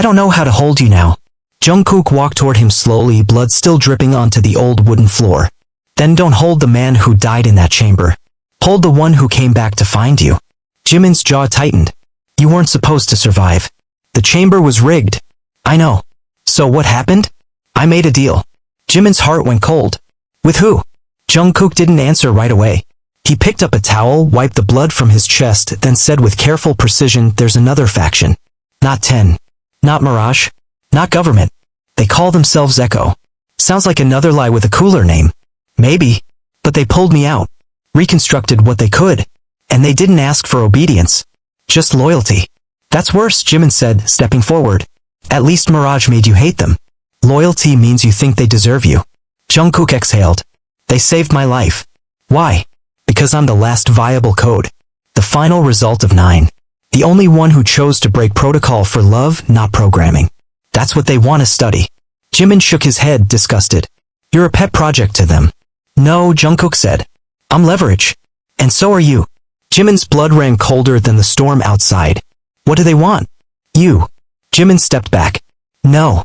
[SPEAKER 1] don't know how to hold you now." Jungkook walked toward him slowly, blood still dripping onto the old wooden floor. "Then don't hold the man who died in that chamber. Hold the one who came back to find you." Jimin's jaw tightened. "You weren't supposed to survive. The chamber was rigged." "I know. So what happened?" "I made a deal." Jimin's heart went cold. "With who?" Jungkook didn't answer right away. He picked up a towel, wiped the blood from his chest, then said with careful precision, "There's another faction. Not 10. Not Mirage. Not government. They call themselves Echo. Sounds like another lie with a cooler name. Maybe. But they pulled me out. Reconstructed what they could. And they didn't ask for obedience. Just loyalty. That's worse, Jimin said, stepping forward. At least Mirage made you hate them. Loyalty means you think they deserve you. Jungkook exhaled. They saved my life. Why? Because I'm the last viable code. The final result of 9. The only one who chose to break protocol for love, not programming. That's what they want to study. Jimin shook his head, disgusted. You're a pet project to them. No, Jungkook said. I'm leverage. And so are you. Jimin's blood ran colder than the storm outside. What do they want? You. Jimin stepped back. No.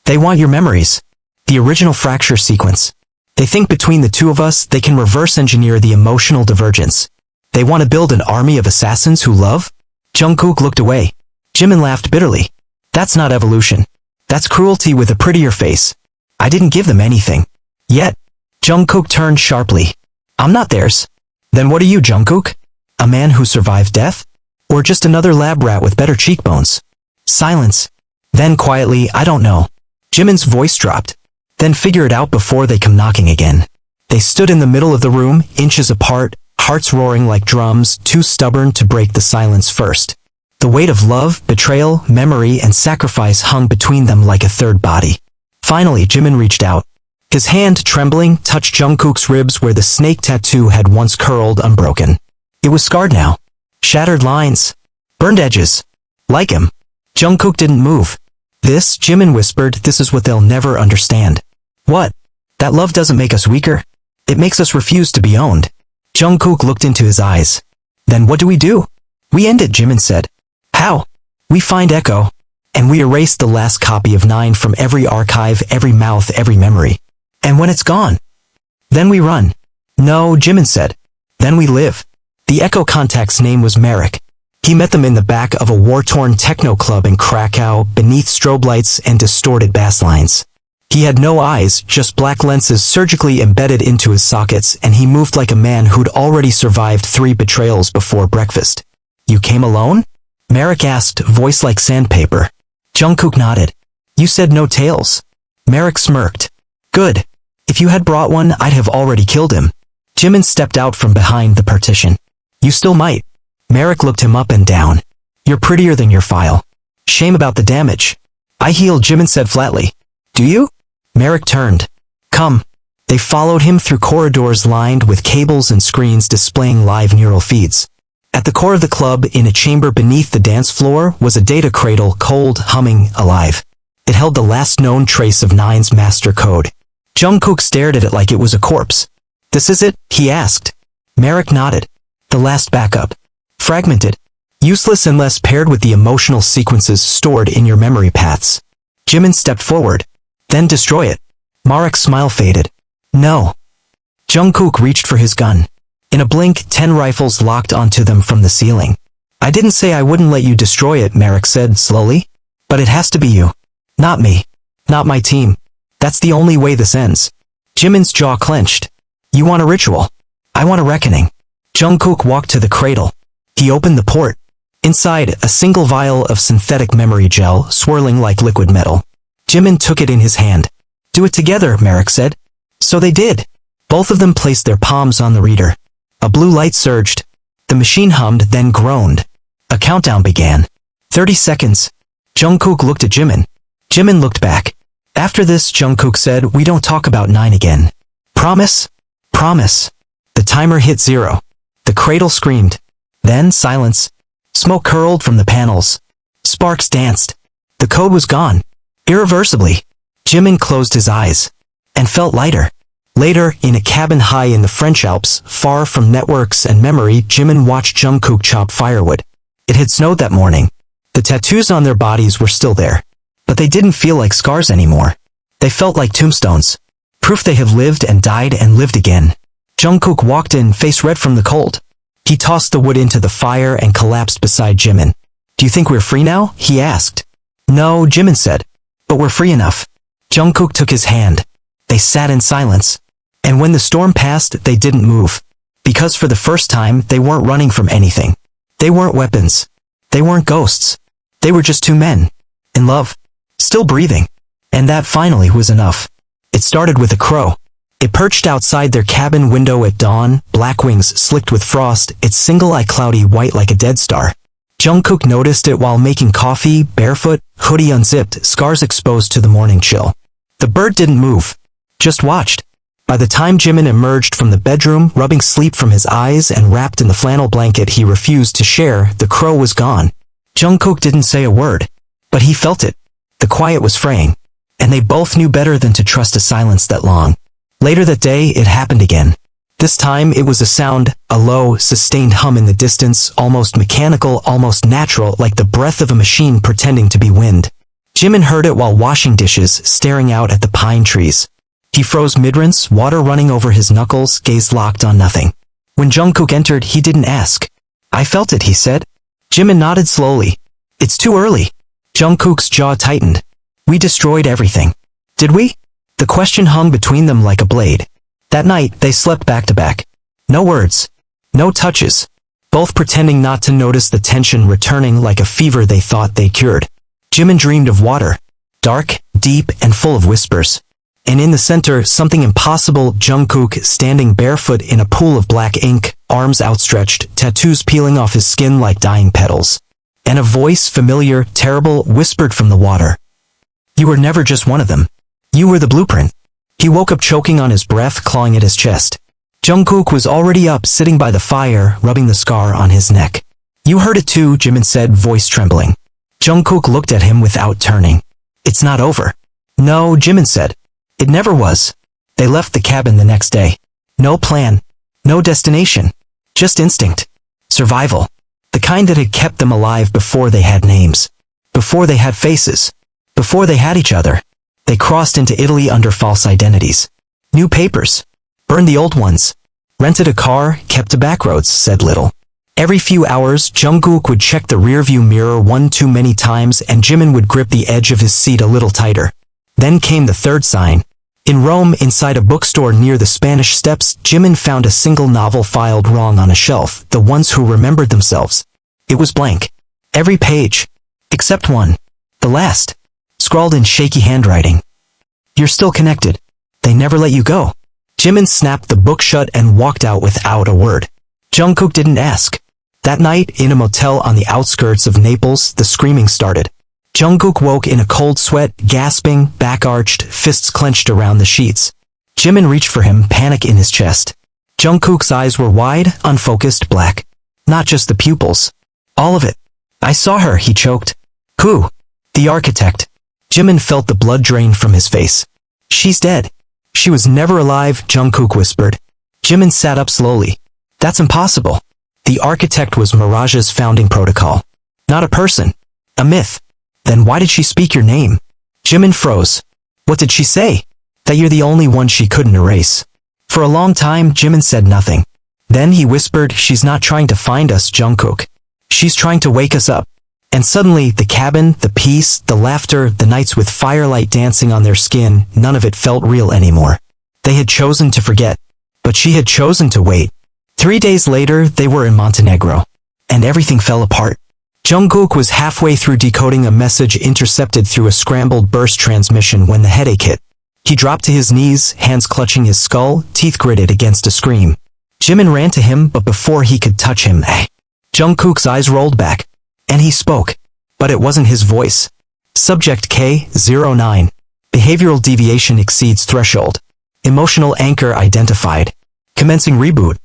[SPEAKER 1] They want your memories. The original fracture sequence. They think between the two of us they can reverse engineer the emotional divergence. They want to build an army of assassins who love? Jungkook looked away. Jimin laughed bitterly. That's not evolution. That's cruelty with a prettier face. I didn't give them anything. Yet. Jungkook turned sharply. I'm not theirs. Then what are you, Jungkook? A man who survived death? Or just another lab rat with better cheekbones? Silence. Then quietly, I don't know. Jimin's voice dropped. Then figure it out before they come knocking again. They stood in the middle of the room, inches apart, hearts roaring like drums, too stubborn to break the silence first. The weight of love, betrayal, memory, and sacrifice hung between them like a third body. Finally, Jimin reached out. His hand, trembling, touched Jungkook's ribs where the snake tattoo had once curled unbroken. It was scarred now. Shattered lines. Burned edges. Like him. Jungkook didn't move. This, Jimin whispered, this is what they'll never understand. What? That love doesn't make us weaker. It makes us refuse to be owned. Jungkook looked into his eyes. Then what do? We end it, Jimin said. How? We find Echo. And we erase the last copy of 9 from every archive, every mouth, every memory. And when it's gone, then we run. No, Jimin said. Then we live. The Echo contact's name was Merrick. He met them in the back of a war-torn techno club in Krakow, beneath strobe lights and distorted bass lines. He had no eyes, just black lenses surgically embedded into his sockets, and he moved like a man who'd already survived 3 betrayals before breakfast. You came alone? Merrick asked, voice like sandpaper. Jungkook nodded. You said no tails. Merrick smirked. Good. If you had brought one, I'd have already killed him. Jimin stepped out from behind the partition. You still might. Merrick looked him up and down. You're prettier than your file. Shame about the damage. I heal, Jimin said flatly. Do you? Merrick turned. Come. They followed him through corridors lined with cables and screens displaying live neural feeds. At the core of the club, in a chamber beneath the dance floor, was a data cradle, cold, humming, alive. It held the last known trace of 9's master code. Jungkook stared at it like it was a corpse. This is it? He asked. Merrick nodded. The last backup. Fragmented. Useless unless paired with the emotional sequences stored in your memory paths. Jimin stepped forward. Then destroy it. Marek's smile faded. No. Jungkook reached for his gun. In a blink, 10 rifles locked onto them from the ceiling. I didn't say I wouldn't let you destroy it, Merrick said slowly. But it has to be you. Not me. Not my team. That's the only way this ends. Jimin's jaw clenched. You want a ritual? I want a reckoning. Jungkook walked to the cradle. He opened the port. Inside, a single vial of synthetic memory gel, swirling like liquid metal. Jimin took it in his hand. Do it together, Merrick said. So they did. Both of them placed their palms on the reader. A blue light surged. The machine hummed, then groaned. A countdown began. 30 seconds. Jungkook looked at Jimin. Jimin looked back. After this, Jungkook said, we don't talk about 9 again. Promise? Promise. The timer hit 0. The cradle screamed. Then silence. Smoke curled from the panels. Sparks danced. The code was gone. Irreversibly. Jimin closed his eyes. And felt lighter. Later, in a cabin high in the French Alps, far from networks and memory, Jimin watched Jungkook chop firewood. It had snowed that morning. The tattoos on their bodies were still there. But they didn't feel like scars anymore. They felt like tombstones. Proof they have lived and died and lived again. Jungkook walked in, face red from the cold. He tossed the wood into the fire and collapsed beside Jimin. Do you think we're free now? He asked. No, Jimin said. But we're free enough. Jungkook took his hand. They sat in silence. And when the storm passed, they didn't move. Because for the first time, they weren't running from anything. They weren't weapons. They weren't ghosts. They were just 2 men. In love. Still breathing. And that finally was enough. It started with a crow. It perched outside their cabin window at dawn, black wings slicked with frost, its single eye cloudy white like a dead star. Jungkook noticed it while making coffee, barefoot, hoodie unzipped, scars exposed to the morning chill. The bird didn't move, just watched. By the time Jimin emerged from the bedroom, rubbing sleep from his eyes and wrapped in the flannel blanket he refused to share, the crow was gone. Jungkook didn't say a word, but he felt it. The quiet was fraying, and they both knew better than to trust a silence that long. Later that day, it happened again. This time, it was a sound, a low, sustained hum in the distance, almost mechanical, almost natural, like the breath of a machine pretending to be wind. Jimin heard it while washing dishes, staring out at the pine trees. He froze mid-rinse, water running over his knuckles, gaze locked on nothing. When Jungkook entered, he didn't ask. "I felt it," he said. Jimin nodded slowly. "It's too early." Jungkook's jaw tightened. "We destroyed everything. Did we?" The question hung between them like a blade. That night, they slept back to back. No words. No touches. Both pretending not to notice the tension returning like a fever they thought they cured. Jimin dreamed of water. Dark, deep, and full of whispers. And in the center, something impossible, Jungkook standing barefoot in a pool of black ink, arms outstretched, tattoos peeling off his skin like dying petals. And a voice, familiar, terrible, whispered from the water. "You were never just one of them. You were the blueprint." He woke up choking on his breath, clawing at his chest. Jungkook was already up, sitting by the fire, rubbing the scar on his neck. "You heard it too," Jimin said, voice trembling. Jungkook looked at him without turning. "It's not over." "No," Jimin said. "It never was." They left the cabin the next day. No plan. No destination. Just instinct. Survival. The kind that had kept them alive before they had names. Before they had faces. Before they had each other. They crossed into Italy under false identities. New papers. Burned the old ones. Rented a car, kept to backroads, said little. Every few hours, Jungkook would check the rearview mirror one too many times and Jimin would grip the edge of his seat a little tighter. Then came the third sign. In Rome, inside a bookstore near the Spanish Steps, Jimin found a single novel filed wrong on a shelf, The Ones Who Remembered Themselves. It was blank. Every page. Except one. The last. Scrawled in shaky handwriting. "You're still connected. They never let you go." Jimin snapped the book shut and walked out without a word. Jungkook didn't ask. That night, in a motel on the outskirts of Naples, the screaming started. Jungkook woke in a cold sweat, gasping, back arched, fists clenched around the sheets. Jimin reached for him, panic in his chest. Jungkook's eyes were wide, unfocused, black. Not just the pupils. All of it. "I saw her," he choked. "Who?" "The architect." Jimin felt the blood drain from his face. "She's dead." "She was never alive," Jungkook whispered. Jimin sat up slowly. "That's impossible." The architect was Mirage's founding protocol. Not a person. A myth. Then why did she speak your name? Jimin froze. What did she say? That you're the only one she couldn't erase. For a long time, Jimin said nothing. Then he whispered, "She's not trying to find us, Jungkook. She's trying to wake us up." And suddenly, the cabin, the peace, the laughter, the nights with firelight dancing on their skin, none of it felt real anymore. They had chosen to forget. But she had chosen to wait. 3 days later, they were in Montenegro. And everything fell apart. Jungkook was halfway through decoding a message intercepted through a scrambled burst transmission when the headache hit. He dropped to his knees, hands clutching his skull, teeth gritted against a scream. Jimin ran to him, but before he could touch him, Jungkook's eyes rolled back. And he spoke. But it wasn't his voice. Subject K09. Behavioral deviation exceeds threshold. Emotional anchor identified. Commencing reboot.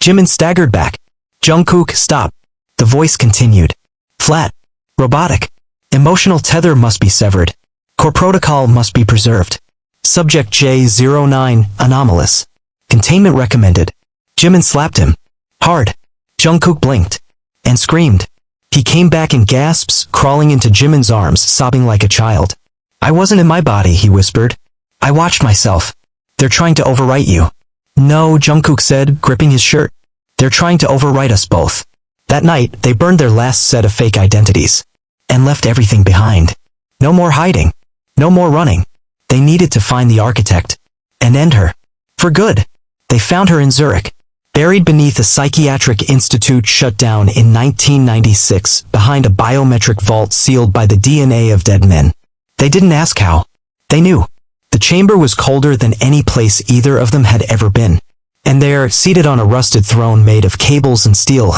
[SPEAKER 1] Jimin staggered back. "Jungkook, stop." The voice continued. "Flat. Robotic. Emotional tether must be severed. Core protocol must be preserved. Subject J09, anomalous. Containment recommended." Jimin slapped him. Hard. Jungkook blinked. And screamed. He came back in gasps, crawling into Jimin's arms, sobbing like a child. "I wasn't in my body," he whispered. "I watched myself. They're trying to overwrite you." "No," Jungkook said, gripping his shirt. "They're trying to overwrite us both." That night, they burned their last set of fake identities. And left everything behind. No more hiding. No more running. They needed to find the architect. And end her. For good. They found her in Zurich. Buried beneath a psychiatric institute shut down in 1996, behind a biometric vault sealed by the DNA of dead men. They didn't ask how. They knew. The chamber was colder than any place either of them had ever been. And there, seated on a rusted throne made of cables and steel,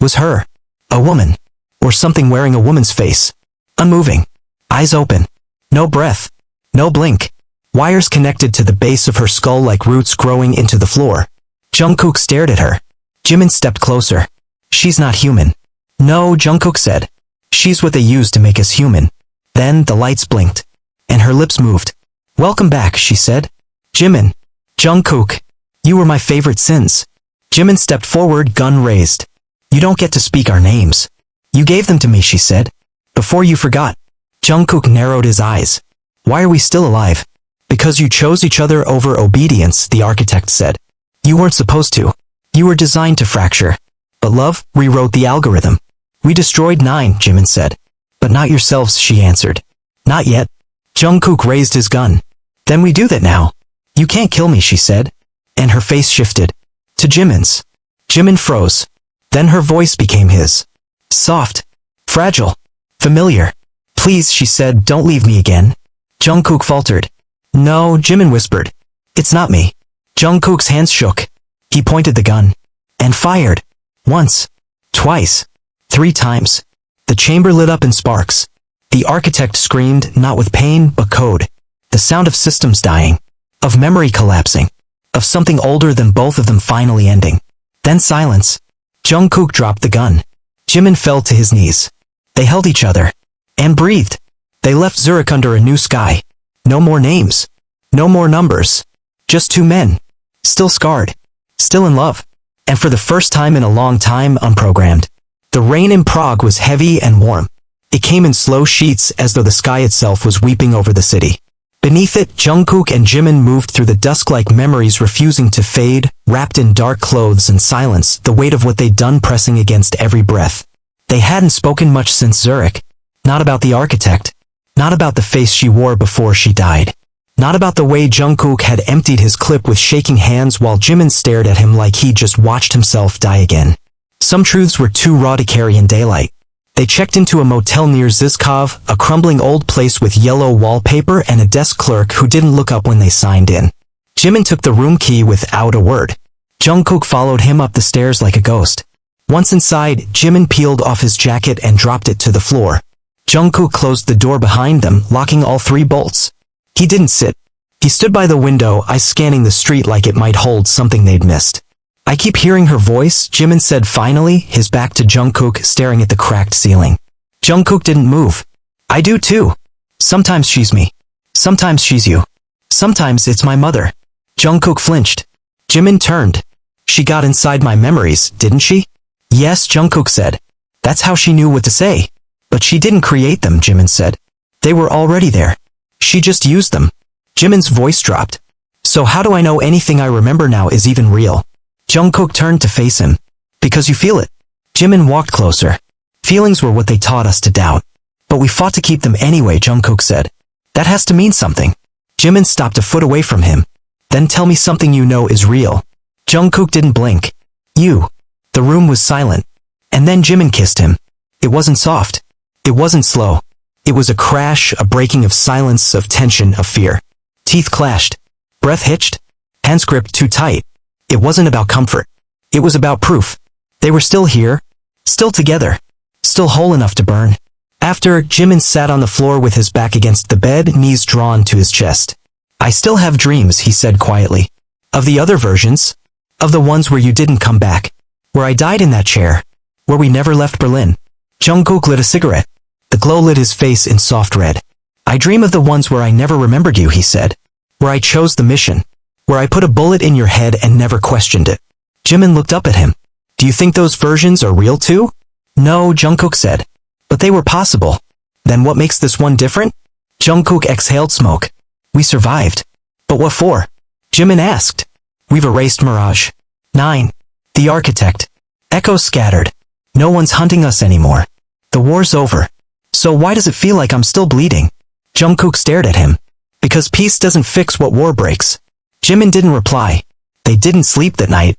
[SPEAKER 1] was her. A woman. Or something wearing a woman's face. Unmoving. Eyes open. No breath. No blink. Wires connected to the base of her skull like roots growing into the floor. Jungkook stared at her. Jimin stepped closer. She's not human. No, Jungkook said. She's what they use to make us human. Then the lights blinked. And her lips moved. Welcome back, she said. Jimin. Jungkook. You were my favorite since. Jimin stepped forward, gun raised. You don't get to speak our names. You gave them to me, she said. Before you forgot. Jungkook narrowed his eyes. Why are we still alive? Because you chose each other over obedience, the architect said. You weren't supposed to. You were designed to fracture. But love rewrote the algorithm. We destroyed 9, Jimin said. But not yourselves, she answered. Not yet. Jungkook raised his gun. Then we do that now. You can't kill me, she said. And her face shifted. To Jimin's. Jimin froze. Then her voice became his. Soft. Fragile. Familiar. Please, she said, don't leave me again. Jungkook faltered. No, Jimin whispered. It's not me. Jungkook's hands shook. He pointed the gun. And fired. Once. Twice. 3 times. The chamber lit up in sparks. The architect screamed, not with pain, but code. The sound of systems dying. Of memory collapsing. Of something older than both of them finally ending. Then silence. Jungkook dropped the gun. Jimin fell to his knees. They held each other. And breathed. They left Zurich under a new sky. No more names. No more numbers. Just 2 men. Still scarred. Still in love. And for the first time in a long time, unprogrammed. The rain in Prague was heavy and warm. It came in slow sheets as though the sky itself was weeping over the city. Beneath it, Jungkook and Jimin moved through the dusk like memories refusing to fade, wrapped in dark clothes and silence, the weight of what they'd done pressing against every breath. They hadn't spoken much since Zurich. Not about the architect. Not about the face she wore before she died. Not about the way Jungkook had emptied his clip with shaking hands while Jimin stared at him like he'd just watched himself die again. Some truths were too raw to carry in daylight. They checked into a motel near Zizkov, a crumbling old place with yellow wallpaper and a desk clerk who didn't look up when they signed in. Jimin took the room key without a word. Jungkook followed him up the stairs like a ghost. Once inside, Jimin peeled off his jacket and dropped it to the floor. Jungkook closed the door behind them, locking all 3 bolts. He didn't sit. He stood by the window, eyes scanning the street like it might hold something they'd missed. I keep hearing her voice, Jimin said finally, his back to Jungkook, staring at the cracked ceiling. Jungkook didn't move. I do too. Sometimes she's me. Sometimes she's you. Sometimes it's my mother. Jungkook flinched. Jimin turned. She got inside my memories, didn't she? Yes, Jungkook said. That's how she knew what to say. But she didn't create them, Jimin said. They were already there. She just used them. Jimin's voice dropped. So how do I know anything I remember now is even real? Jungkook turned to face him. Because you feel it. Jimin walked closer. Feelings were what they taught us to doubt. But we fought to keep them anyway, Jungkook said. That has to mean something. Jimin stopped a foot away from him. Then tell me something you know is real. Jungkook didn't blink. You. The room was silent. And then Jimin kissed him. It wasn't soft. It wasn't slow. It was a crash, a breaking of silence, of tension, of fear. Teeth clashed. Breath hitched. Hands gripped too tight. It wasn't about comfort. It was about proof. They were still here. Still together. Still whole enough to burn. After, Jimin sat on the floor with his back against the bed, knees drawn to his chest. I still have dreams, he said quietly. Of the other versions. Of the ones where you didn't come back. Where I died in that chair. Where we never left Berlin. Jungkook lit a cigarette. The glow lit his face in soft red. I dream of the ones where I never remembered you, he said. Where I chose the mission. Where I put a bullet in your head and never questioned it. Jimin looked up at him. Do you think those versions are real too? No, Jungkook said. But they were possible. Then what makes this one different? Jungkook exhaled smoke. We survived. But what for? Jimin asked. We've erased Mirage. 9. The architect. Echoes scattered. No one's hunting us anymore. The war's over. So why does it feel like I'm still bleeding? Jungkook stared at him. Because peace doesn't fix what war breaks. Jimin didn't reply. They didn't sleep that night.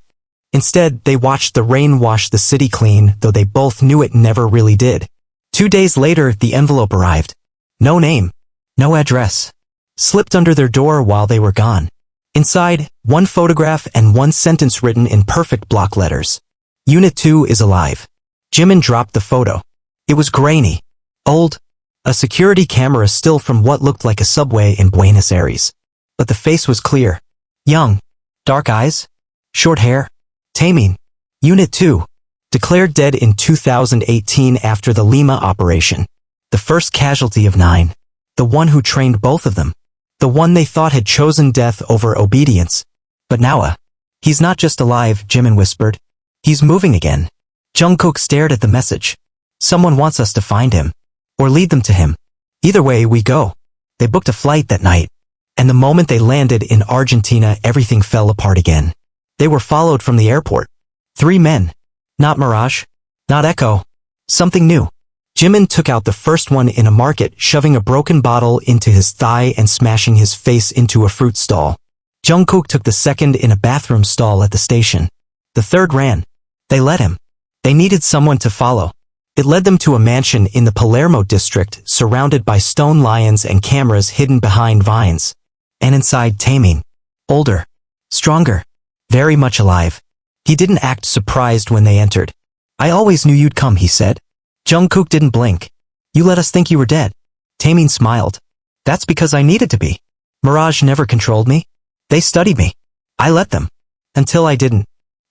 [SPEAKER 1] Instead, they watched the rain wash the city clean, though they both knew it never really did. 2 days later, the envelope arrived. No name. No address. slipped under their door while they were gone. Inside, one photograph and one sentence written in perfect block letters. Unit 2 is alive. Jimin dropped the photo. It was grainy, old, a security camera still from what looked like a subway in Buenos Aires. But the face was clear. Young, dark eyes, short hair. Taehyung, Unit 2, declared dead in 2018 after the Lima operation. The first casualty of 9. The one who trained both of them. The one they thought had chosen death over obedience. But now, he's not just alive, Jimin whispered. He's moving again. Jungkook stared at the message. Someone wants us to find him. Or lead them to him. Either way, we go. They booked a flight that night. And the moment they landed in Argentina, everything fell apart again. They were followed from the airport. 3 men. Not Mirage. Not Echo. Something new. Jimin took out the first one in a market, shoving a broken bottle into his thigh and smashing his face into a fruit stall. Jungkook took the second in a bathroom stall at the station. The third ran. They let him. They needed someone to follow. It led them to a mansion in the Palermo district, surrounded by stone lions and cameras hidden behind vines. And inside, Taehyung. Older. Stronger. Very much alive. He didn't act surprised when they entered. I always knew you'd come, he said. Jungkook didn't blink. You let us think you were dead. Taehyung smiled. That's because I needed to be. Mirage never controlled me. They studied me. I let them. Until I didn't.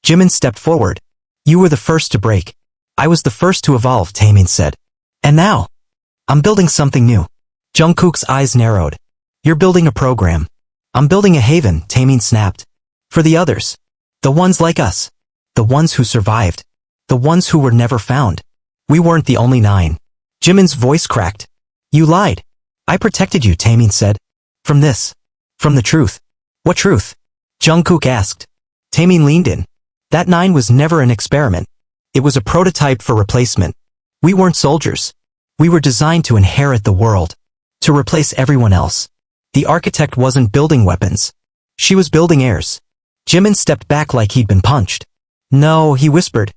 [SPEAKER 1] Jimin stepped forward. You were the first to break. I was the first to evolve, Taehyung said. And now? I'm building something new. Jungkook's eyes narrowed. You're building a program. I'm building a haven, Taehyung snapped. For the others. The ones like us. The ones who survived. The ones who were never found. We weren't the only 9. Jimin's voice cracked. You lied. I protected you, Taehyung said. From this. From the truth. What truth? Jungkook asked. Taehyung leaned in. That 9 was never an experiment. It was a prototype for replacement. We weren't soldiers. We were designed to inherit the world. To replace everyone else. The architect wasn't building weapons. She was building heirs. Jimin stepped back like he'd been punched. No, he whispered.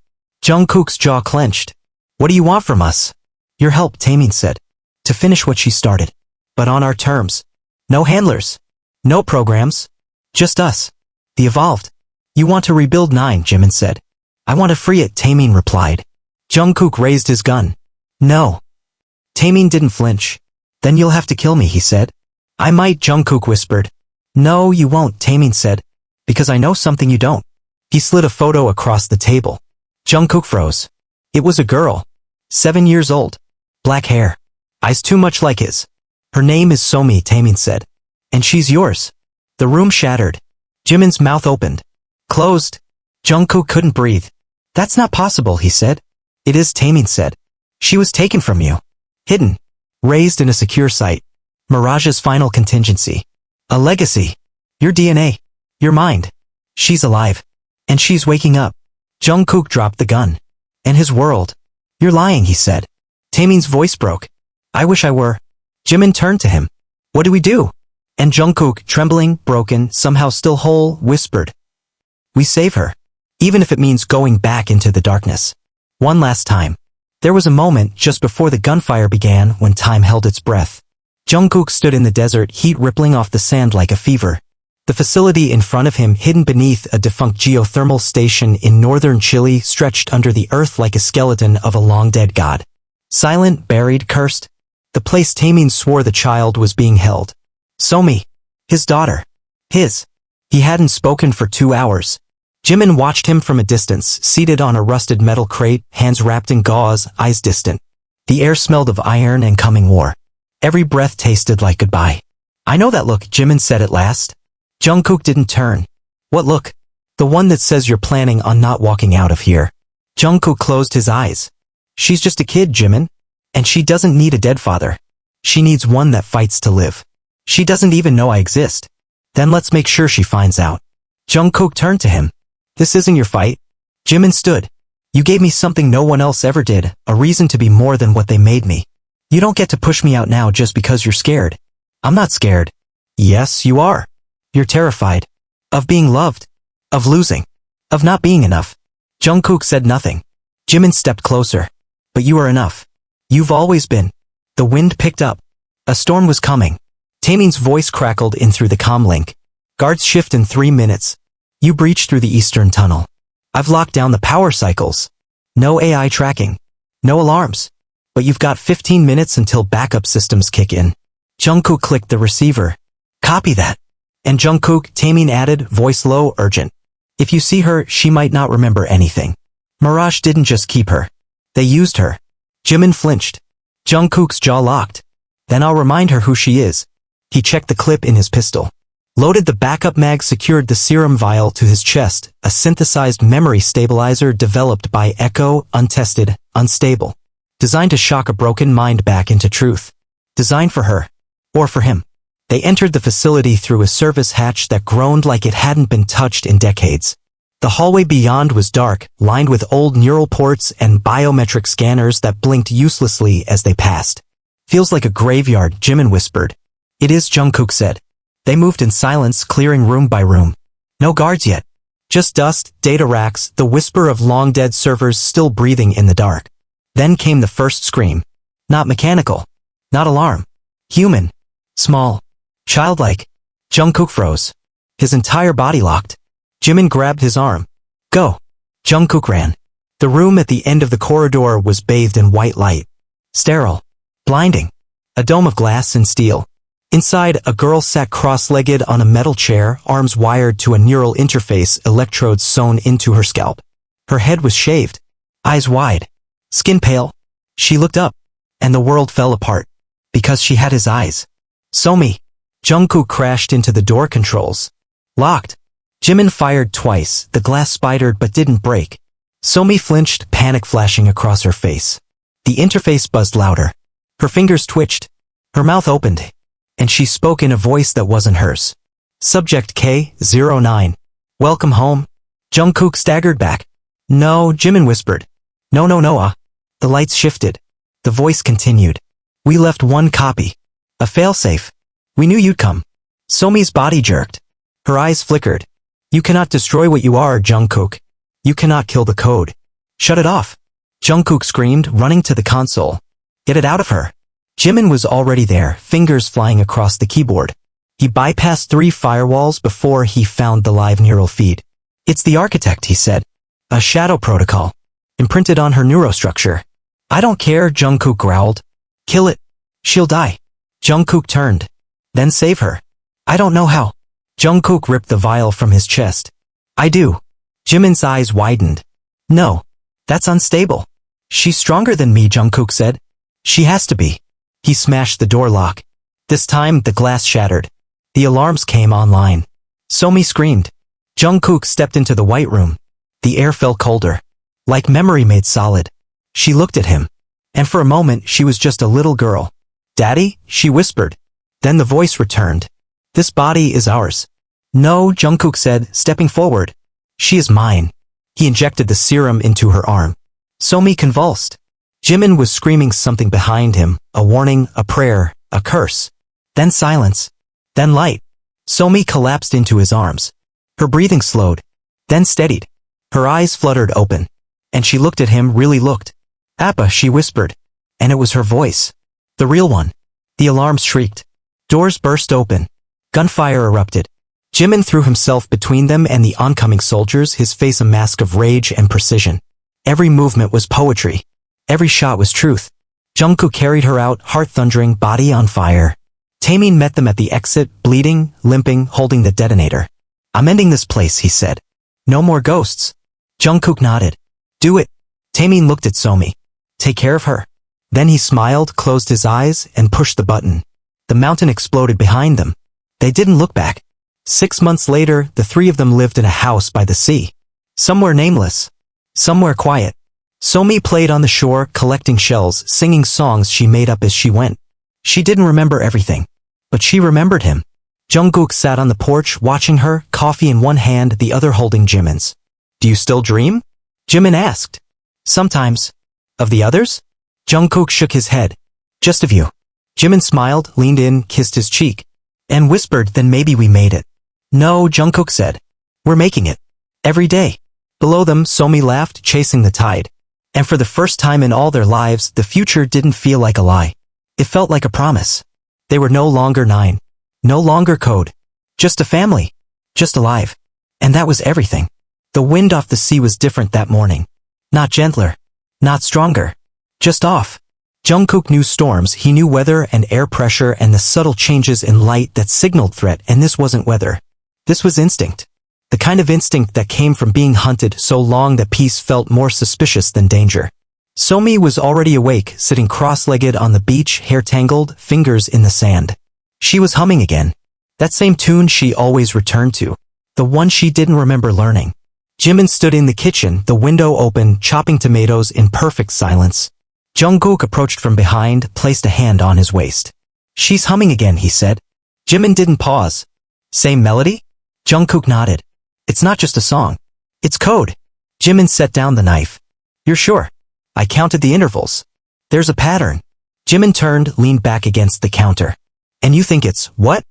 [SPEAKER 1] Jungkook's jaw clenched. What do you want from us? Your help, Taehyung said. To finish what she started. But on our terms. No handlers. No programs. Just us. The evolved. You want to rebuild 9, Jimin said. I want to free it, Taehyung replied. Jungkook raised his gun. No. Taehyung didn't flinch. Then you'll have to kill me, he said. I might, Jungkook whispered. No, you won't, Taehyung said. Because I know something you don't. He slid a photo across the table. Jungkook froze. It was a girl. 7 years old. Black hair. Eyes too much like his. Her name is Somi, Taehyung said. And she's yours. The room shattered. Jimin's mouth opened. Closed. Jungkook couldn't breathe. That's not possible, he said. It is, Taehyung said. She was taken from you. Hidden. Raised in a secure site. Mirage's final contingency. A legacy. Your DNA. Your mind. She's alive. And she's waking up. Jungkook dropped the gun. And his world. You're lying, he said. Taehyung's voice broke. I wish I were. Jimin turned to him. What do we do? And Jungkook, trembling, broken, somehow still whole, whispered. We save her. Even if it means going back into the darkness. One last time. There was a moment just before the gunfire began when time held its breath. Jungkook stood in the desert, heat rippling off the sand like a fever. The facility in front of him, hidden beneath a defunct geothermal station in northern Chile, stretched under the earth like a skeleton of a long-dead god. Silent, buried, cursed. The place Taehyung swore the child was being held. Somi. His daughter. His. He hadn't spoken for 2 hours. Jimin watched him from a distance, seated on a rusted metal crate, hands wrapped in gauze, eyes distant. The air smelled of iron and coming war. Every breath tasted like goodbye. I know that look, Jimin said at last. Jungkook didn't turn. What look? The one that says you're planning on not walking out of here. Jungkook closed his eyes. She's just a kid, Jimin. And she doesn't need a dead father. She needs one that fights to live. She doesn't even know I exist. Then let's make sure she finds out. Jungkook turned to him. This isn't your fight. Jimin stood. You gave me something no one else ever did, a reason to be more than what they made me. You don't get to push me out now just because you're scared. I'm not scared. Yes, you are. You're terrified. Of being loved. Of losing. Of not being enough. Jungkook said nothing. Jimin stepped closer. But you are enough. You've always been. The wind picked up. A storm was coming. Taemin's voice crackled in through the comlink. Guards shift in 3 minutes. You breach through the eastern tunnel. I've locked down the power cycles. No AI tracking. No alarms. But you've got 15 minutes until backup systems kick in. Jungkook clicked the receiver. Copy that. And Jungkook, Taemin added, voice low, urgent. If you see her, she might not remember anything. Mirage didn't just keep her. They used her. Jimin flinched. Jungkook's jaw locked. Then I'll remind her who she is. He checked the clip in his pistol. Loaded the backup mag, secured the serum vial to his chest, a synthesized memory stabilizer developed by Echo, untested, unstable. Designed to shock a broken mind back into truth. Designed for her. Or for him. They entered the facility through a service hatch that groaned like it hadn't been touched in decades. The hallway beyond was dark, lined with old neural ports and biometric scanners that blinked uselessly as they passed. Feels like a graveyard, Jimin whispered. It is, Jungkook said. They moved in silence, clearing room by room. No guards yet. Just dust, data racks, the whisper of long-dead servers still breathing in the dark. Then came the first scream. Not mechanical. Not alarm. Human. Small. Childlike. Jungkook froze. His entire body locked. Jimin grabbed his arm. Go. Jungkook ran. The room at the end of the corridor was bathed in white light. Sterile. Blinding. A dome of glass and steel. Inside, a girl sat cross-legged on a metal chair, arms wired to a neural interface, electrodes sewn into her scalp. Her head was shaved. Eyes wide. Skin pale. She looked up. And the world fell apart. Because she had his eyes. Somi. Jungkook crashed into the door controls. Locked. Jimin fired twice, the glass spidered but didn't break. Somi flinched, panic flashing across her face. The interface buzzed louder. Her fingers twitched. Her mouth opened. And she spoke in a voice that wasn't hers. Subject K09. Welcome home. Jungkook staggered back. No, Jimin whispered. No. The lights shifted. The voice continued. We left one copy. A failsafe. We knew you'd come. Somi's body jerked. Her eyes flickered. You cannot destroy what you are, Jungkook. You cannot kill the code. Shut it off. Jungkook screamed, running to the console. Get it out of her. Jimin was already there, fingers flying across the keyboard. He bypassed 3 firewalls before he found the live neural feed. It's the architect, he said. A shadow protocol. Imprinted on her neurostructure. I don't care, Jungkook growled. Kill it. She'll die. Jungkook turned. Then save her. I don't know how. Jungkook ripped the vial from his chest. I do. Jimin's eyes widened. No. That's unstable. She's stronger than me, Jungkook said. She has to be. He smashed the door lock. This time, the glass shattered. The alarms came online. Somi screamed. Jungkook stepped into the white room. The air felt colder. Like memory made solid. She looked at him. And for a moment, she was just a little girl. Daddy, she whispered. Then the voice returned. This body is ours. No, Jungkook said, stepping forward. She is mine. He injected the serum into her arm. Somi convulsed. Jimin was screaming something behind him, a warning, a prayer, a curse. Then silence. Then light. Somi collapsed into his arms. Her breathing slowed. Then steadied. Her eyes fluttered open. And she looked at him, really looked. Appa, she whispered. And it was her voice. The real one. The alarms shrieked. Doors burst open. Gunfire erupted. Jimin threw himself between them and the oncoming soldiers, his face a mask of rage and precision. Every movement was poetry. Every shot was truth. Jungkook carried her out, heart thundering, body on fire. Taemin met them at the exit, bleeding, limping, holding the detonator. I'm ending this place, he said. No more ghosts. Jungkook nodded. Do it. Taemin looked at Somi. Take care of her. Then he smiled, closed his eyes, and pushed the button. The mountain exploded behind them. They didn't look back. 6 months later, the 3 of them lived in a house by the sea. Somewhere nameless. Somewhere quiet. Somi played on the shore, collecting shells, singing songs she made up as she went. She didn't remember everything. But she remembered him. Jungkook sat on the porch, watching her, coffee in one hand, the other holding Jimin's. Do you still dream? Jimin asked. Sometimes. Of the others? Jungkook shook his head. Just of you. Jimin smiled, leaned in, kissed his cheek. And whispered, then maybe we made it. No, Jungkook said. We're making it. Every day. Below them, Somi laughed, chasing the tide. And for the first time in all their lives, the future didn't feel like a lie. It felt like a promise. They were no longer 9. No longer code. Just a family. Just alive. And that was everything. The wind off the sea was different that morning. Not gentler. Not stronger. Just off. Jungkook knew storms, he knew weather and air pressure and the subtle changes in light that signaled threat, and this wasn't weather. This was instinct. The kind of instinct that came from being hunted so long that peace felt more suspicious than danger. Somi was already awake, sitting cross-legged on the beach, hair tangled, fingers in the sand. She was humming again. That same tune she always returned to. The one she didn't remember learning. Jimin stood in the kitchen, the window open, chopping tomatoes in perfect silence. Jungkook approached from behind, placed a hand on his waist. She's humming again, he said. Jimin didn't pause. Same melody? Jungkook nodded. It's not just a song. It's code. Jimin set down the knife. You're sure? I counted the intervals. There's a pattern. Jimin turned, leaned back against the counter. And you think it's, what?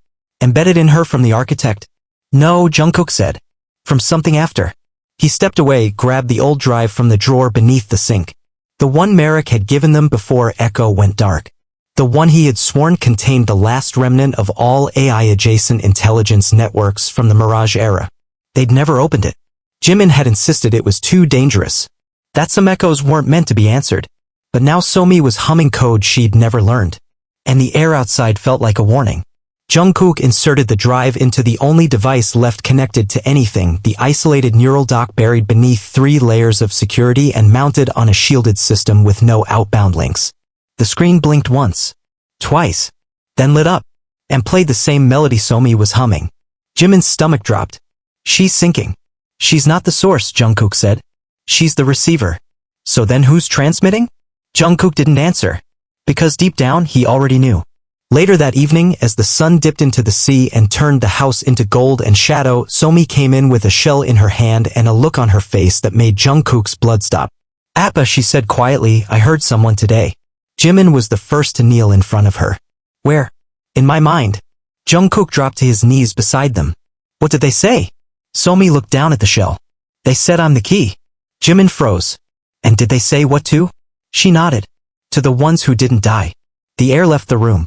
[SPEAKER 1] Embedded in her from the architect? No, Jungkook said. From something after. He stepped away, grabbed the old drive from the drawer beneath the sink. The one Merrick had given them before Echo went dark. The one he had sworn contained the last remnant of all AI-adjacent intelligence networks from the Mirage era. They'd never opened it. Jimin had insisted it was too dangerous. That some echoes weren't meant to be answered. But now Somi was humming code she'd never learned. And the air outside felt like a warning. Jungkook inserted the drive into the only device left connected to anything, the isolated neural dock buried beneath 3 layers of security and mounted on a shielded system with no outbound links. The screen blinked once, twice, then lit up, and played the same melody Somi was humming. Jimin's stomach dropped. She's sinking. She's not the source, Jungkook said. She's the receiver. So then who's transmitting? Jungkook didn't answer. Because deep down, he already knew. Later that evening, as the sun dipped into the sea and turned the house into gold and shadow, Somi came in with a shell in her hand and a look on her face that made Jungkook's blood stop. Appa, she said quietly, I heard someone today. Jimin was the first to kneel in front of her. Where? In my mind. Jungkook dropped to his knees beside them. What did they say? Somi looked down at the shell. They said I'm the key. Jimin froze. And did they say what to? She nodded. To the ones who didn't die. The air left the room.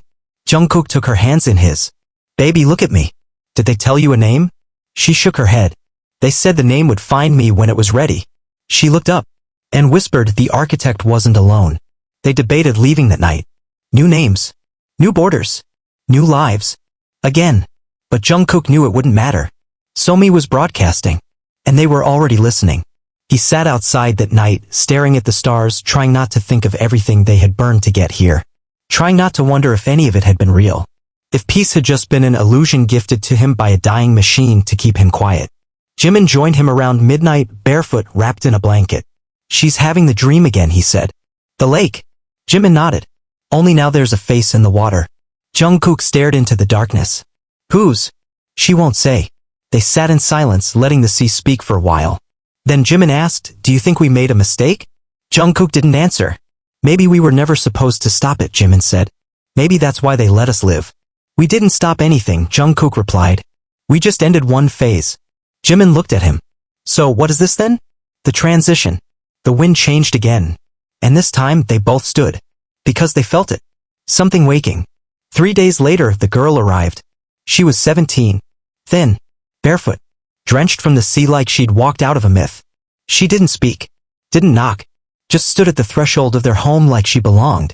[SPEAKER 1] Jungkook took her hands in his. Baby, look at me. Did they tell you a name? She shook her head. They said the name would find me when it was ready. She looked up and whispered the architect wasn't alone. They debated leaving that night. New names. New borders. New lives. Again. But Jungkook knew it wouldn't matter. Somi was broadcasting. And they were already listening. He sat outside that night, staring at the stars, trying not to think of everything they had burned to get here. Trying not to wonder if any of it had been real. If peace had just been an illusion gifted to him by a dying machine to keep him quiet. Jimin joined him around midnight, barefoot, wrapped in a blanket. She's having the dream again, he said. The lake. Jimin nodded. Only now there's a face in the water. Jungkook stared into the darkness. Whose? She won't say. They sat in silence, letting the sea speak for a while. Then Jimin asked, do you think we made a mistake? Jungkook didn't answer. Maybe we were never supposed to stop it, Jimin said. Maybe that's why they let us live. We didn't stop anything, Jungkook replied. We just ended one phase. Jimin looked at him. So what is this then? The transition. The wind changed again. And this time they both stood. Because they felt it. Something waking. 3 days later, the girl arrived. She was 17. Thin. Barefoot. Drenched from the sea like she'd walked out of a myth. She didn't speak. Didn't knock. Just stood at the threshold of their home like she belonged.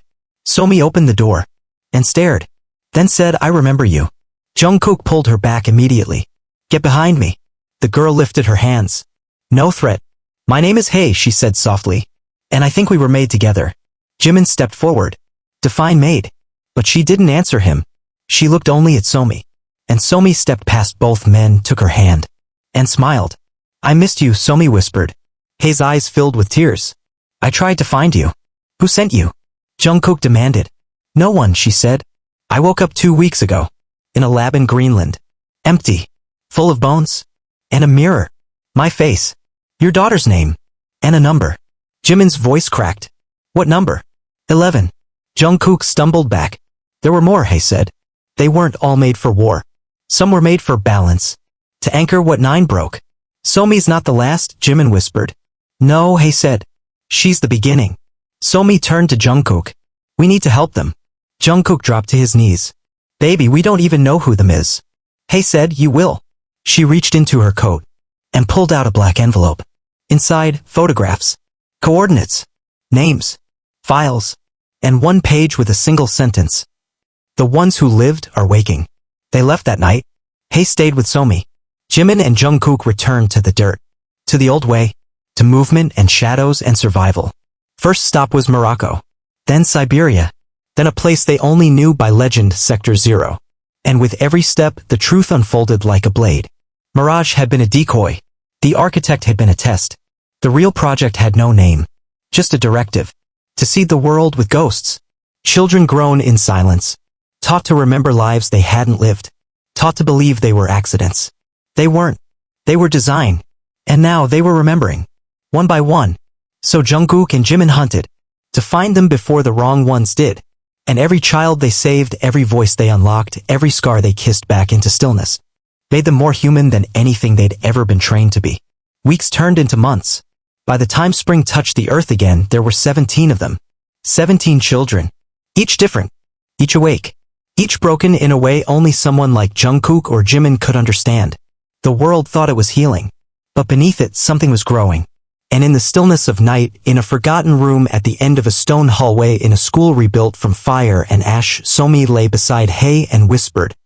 [SPEAKER 1] Somi opened the door. And stared. Then said, I remember you. Jungkook pulled her back immediately. Get behind me. The girl lifted her hands. No threat. My name is Hei, she said softly. And I think we were made together. Jimin stepped forward. Define made. But she didn't answer him. She looked only at Somi. And Somi stepped past both men, took her hand. And smiled. I missed you, Somi whispered. Hei's eyes filled with tears. I tried to find you. Who sent you? Jungkook demanded. No one, she said. I woke up 2 weeks ago. In a lab in Greenland. Empty. Full of bones. And a mirror. My face. Your daughter's name. And a number. Jimin's voice cracked. What number? 11. Jungkook stumbled back. There were more, Hei said. They weren't all made for war. Some were made for balance. To anchor what 9 broke. Somi's not the last, Jimin whispered. No, Hei said. She's the beginning. Somi turned to Jungkook. We need to help them. Jungkook dropped to his knees. Baby, we don't even know who them is. Hey said, you will. She reached into her coat and pulled out a black envelope. Inside, photographs, coordinates, names, files, and one page with a single sentence. The ones who lived are waking. They left that night. Hey stayed with Somi. Jimin and Jungkook returned to the dirt. To the old way. To movement and shadows and survival. First stop was Morocco. Then Siberia. Then a place they only knew by legend, Sector 0. And with every step, the truth unfolded like a blade. Mirage had been a decoy. The architect had been a test. The real project had no name. Just a directive. To seed the world with ghosts. Children grown in silence. Taught to remember lives they hadn't lived. Taught to believe they were accidents. They weren't. They were design. And now they were remembering. One by one. So Jungkook and Jimin hunted. To find them before the wrong ones did. And every child they saved, every voice they unlocked, every scar they kissed back into stillness, made them more human than anything they'd ever been trained to be. Weeks turned into months. By the time spring touched the earth again, there were 17 of them. 17 children. Each different. Each awake. Each broken in a way only someone like Jungkook or Jimin could understand. The world thought it was healing. But beneath it, something was growing. And in the stillness of night, in a forgotten room at the end of a stone hallway in a school rebuilt from fire and ash, Somi lay beside Hae and whispered,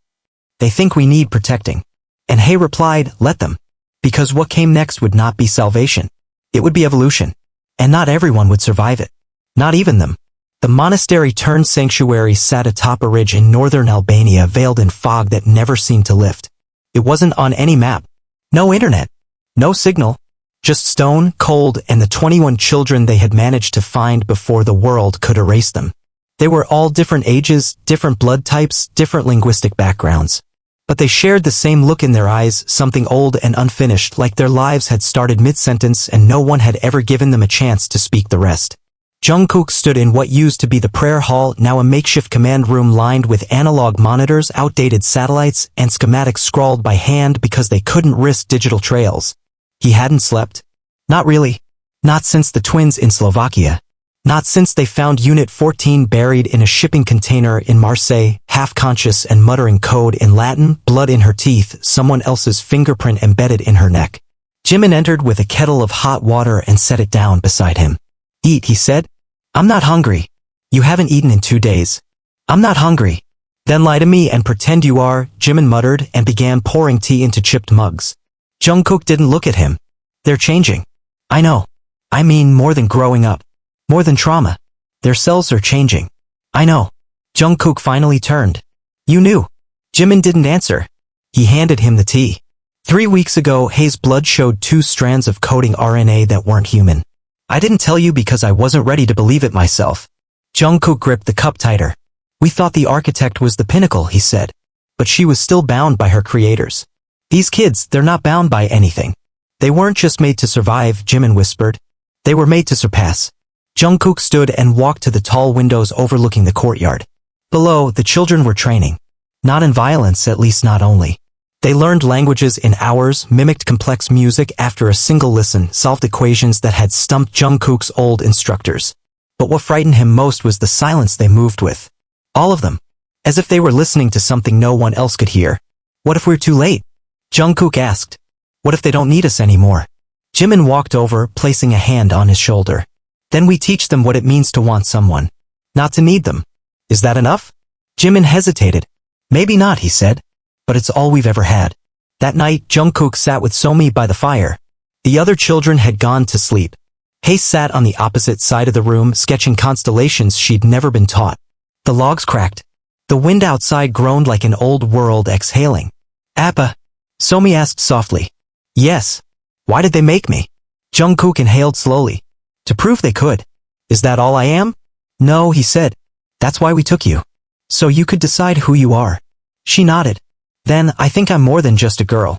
[SPEAKER 1] "They think we need protecting." And Hae replied, "Let them. Because what came next would not be salvation. It would be evolution. And not everyone would survive it. Not even them." The monastery turned sanctuary sat atop a ridge in northern Albania, veiled in fog that never seemed to lift. It wasn't on any map. No internet. No signal. Just stone, cold, and the 21 children they had managed to find before the world could erase them. They were all different ages, different blood types, different linguistic backgrounds. But they shared the same look in their eyes, something old and unfinished, like their lives had started mid-sentence and no one had ever given them a chance to speak the rest. Jungkook stood in what used to be the prayer hall, now a makeshift command room lined with analog monitors, outdated satellites, and schematics scrawled by hand because they couldn't risk digital trails. He hadn't slept. Not really. Not since the twins in Slovakia. Not since they found Unit 14 buried in a shipping container in Marseille, half-conscious and muttering code in Latin, blood in her teeth, someone else's fingerprint embedded in her neck. Jimin entered with a kettle of hot water and set it down beside him. "Eat," he said. "I'm not hungry." "You haven't eaten in 2 days." "I'm not hungry." "Then lie to me and pretend you are," Jimin muttered and began pouring tea into chipped mugs. Jungkook didn't look at him. "They're changing." "I know. I mean more than growing up. More than trauma. Their cells are changing." "I know." Jungkook finally turned. "You knew." Jimin didn't answer. He handed him the tea. 3 weeks ago, Hae's blood showed 2 strands of coding RNA that weren't human. "I didn't tell you because I wasn't ready to believe it myself." Jungkook gripped the cup tighter. "We thought the architect was the pinnacle," he said. "But she was still bound by her creators. These kids, they're not bound by anything. They weren't just made to survive," Jimin whispered. "They were made to surpass." Jungkook stood and walked to the tall windows overlooking the courtyard. Below, the children were training. Not in violence, at least not only. They learned languages in hours, mimicked complex music after a single listen, solved equations that had stumped Jungkook's old instructors. But what frightened him most was the silence they moved with. All of them. As if they were listening to something no one else could hear. "What if we're too late?" Jungkook asked. "What if they don't need us anymore?" Jimin walked over, placing a hand on his shoulder. "Then we teach them what it means to want someone. Not to need them. Is that enough?" Jimin hesitated. "Maybe not," he said. "But it's all we've ever had." That night, Jungkook sat with Somi by the fire. The other children had gone to sleep. Hae sat on the opposite side of the room, sketching constellations she'd never been taught. The logs cracked. The wind outside groaned like an old world exhaling. "Appa?" Somi asked softly. "Yes." "Why did they make me?" Jungkook inhaled slowly. "To prove they could." "Is that all I am?" "No," he said. "That's why we took you. So you could decide who you are." She nodded. "Then, I think I'm more than just a girl."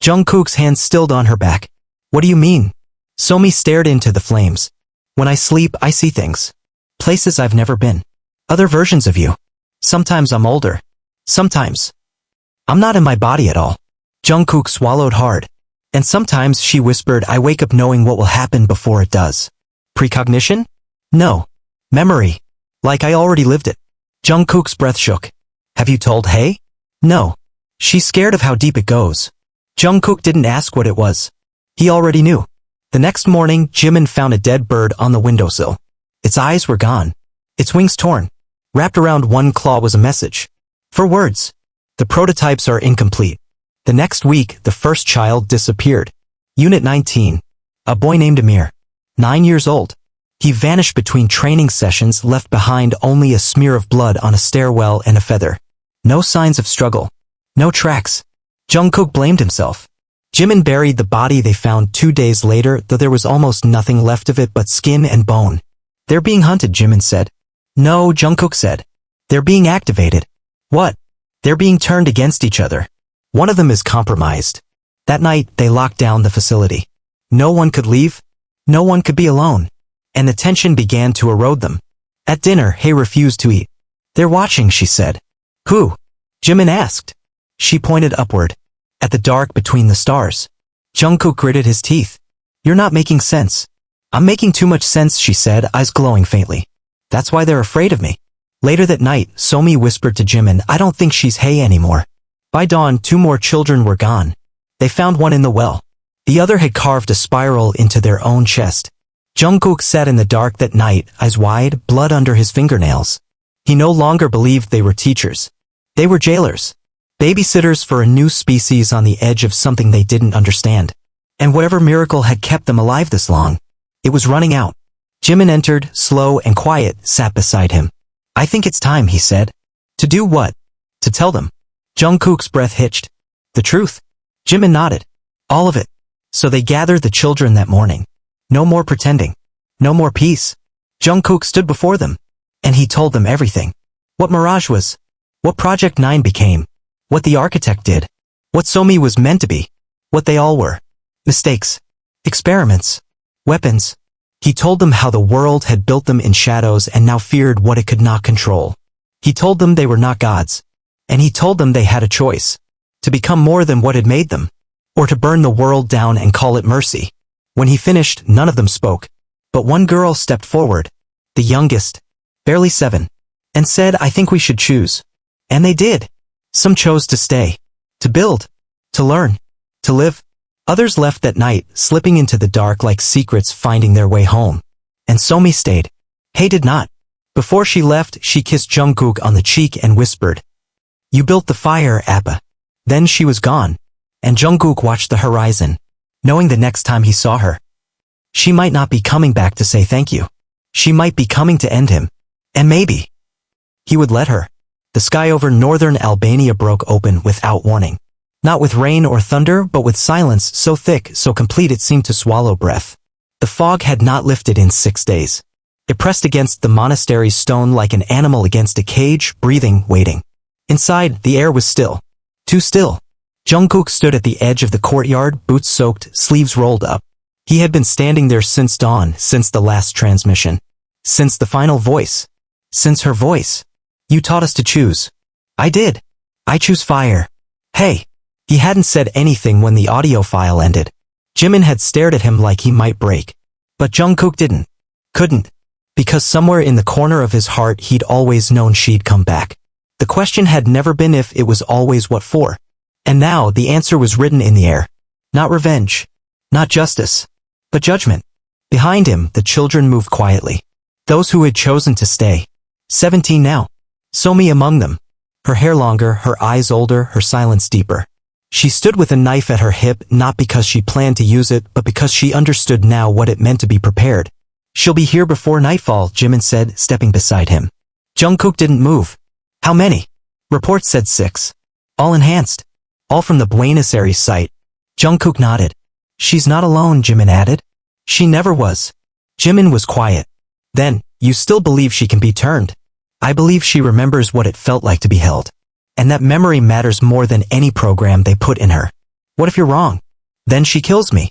[SPEAKER 1] Jungkook's hand stilled on her back. "What do you mean?" Somi stared into the flames. "When I sleep, I see things. Places I've never been. Other versions of you. Sometimes I'm older. Sometimes I'm not in my body at all." Jungkook swallowed hard. "And sometimes," she whispered, "I wake up knowing what will happen before it does." "Precognition?" "No. Memory. Like I already lived it." Jungkook's breath shook. Have you told Hae? No. She's scared of how deep it goes. Jungkook didn't ask what it was. He already knew. The next morning, Jimin found a dead bird on the windowsill. Its eyes were gone. Its wings torn. Wrapped around one claw was a message. For words. The prototypes are incomplete. The next week, the first child disappeared. Unit 19. A boy named Amir. 9 years old. He vanished between training sessions, left behind only a smear of blood on a stairwell and a feather. No signs of struggle. No tracks. Jungkook blamed himself. Jimin buried the body they found 2 days later, though there was almost nothing left of it but skin and bone. They're being hunted, Jimin said. No, Jungkook said. They're being activated. What? They're being turned against each other. One of them is compromised. That night, they locked down the facility. No one could leave. No one could be alone. And the tension began to erode them. At dinner, Hae refused to eat. They're watching, she said. Who? Jimin asked. She pointed upward. At the dark between the stars. Jungkook gritted his teeth. You're not making sense. I'm making too much sense, she said, eyes glowing faintly. That's why they're afraid of me. Later that night, Somi whispered to Jimin, I don't think she's Hae anymore. By dawn, 2 more children were gone. They found one in the well. The other had carved a spiral into their own chest. Jungkook sat in the dark that night, eyes wide, blood under his fingernails. He no longer believed they were teachers. They were jailers. Babysitters for a new species on the edge of something they didn't understand. And whatever miracle had kept them alive this long, it was running out. Jimin entered, slow and quiet, sat beside him. I think it's time, he said. To do what? To tell them. Jungkook's breath hitched. The truth. Jimin nodded. All of it. So they gathered the children that morning. No more pretending. No more peace. Jungkook stood before them. And he told them everything. What Mirage was. What Project 9 became. What the architect did. What Somi was meant to be. What they all were. Mistakes. Experiments. Weapons. He told them how the world had built them in shadows and now feared what it could not control. He told them they were not gods. And he told them they had a choice. To become more than what had made them. Or to burn the world down and call it mercy. When he finished, none of them spoke. But one girl stepped forward. The youngest. Barely 7. And said, I think we should choose. And they did. Some chose to stay. To build. To learn. To live. Others left that night, slipping into the dark like secrets finding their way home. And Somi stayed. Hae did not. Before she left, she kissed Jungkook on the cheek and whispered, You built the fire, Appa. Then she was gone. And Jungkook watched the horizon, knowing the next time he saw her, she might not be coming back to say thank you. She might be coming to end him. And maybe he would let her. The sky over northern Albania broke open without warning. Not with rain or thunder, but with silence so thick, so complete it seemed to swallow breath. The fog had not lifted in 6 days. It pressed against the monastery's stone like an animal against a cage, breathing, waiting. Inside, the air was still. Too still. Jungkook stood at the edge of the courtyard, boots soaked, sleeves rolled up. He had been standing there since dawn, since the last transmission. Since the final voice. Since her voice. You taught us to choose. I did. I choose fire. Hey. He hadn't said anything when the audio file ended. Jimin had stared at him like he might break. But Jungkook didn't. Couldn't. Because somewhere in the corner of his heart he'd always known she'd come back. The question had never been if, it was always what for. And now the answer was written in the air. Not revenge. Not justice. But judgment. Behind him, the children moved quietly. Those who had chosen to stay. 17 now. Somi among them. Her hair longer, her eyes older, her silence deeper. She stood with a knife at her hip, not because she planned to use it, but because she understood now what it meant to be prepared. She'll be here before nightfall, Jimin said, stepping beside him. Jungkook didn't move. How many? Reports said 6. All enhanced. All from the Buenos Aires site. Jungkook nodded. She's not alone, Jimin added. She never was. Jimin was quiet. Then, you still believe she can be turned? I believe she remembers what it felt like to be held. And that memory matters more than any program they put in her. What if you're wrong? Then she kills me.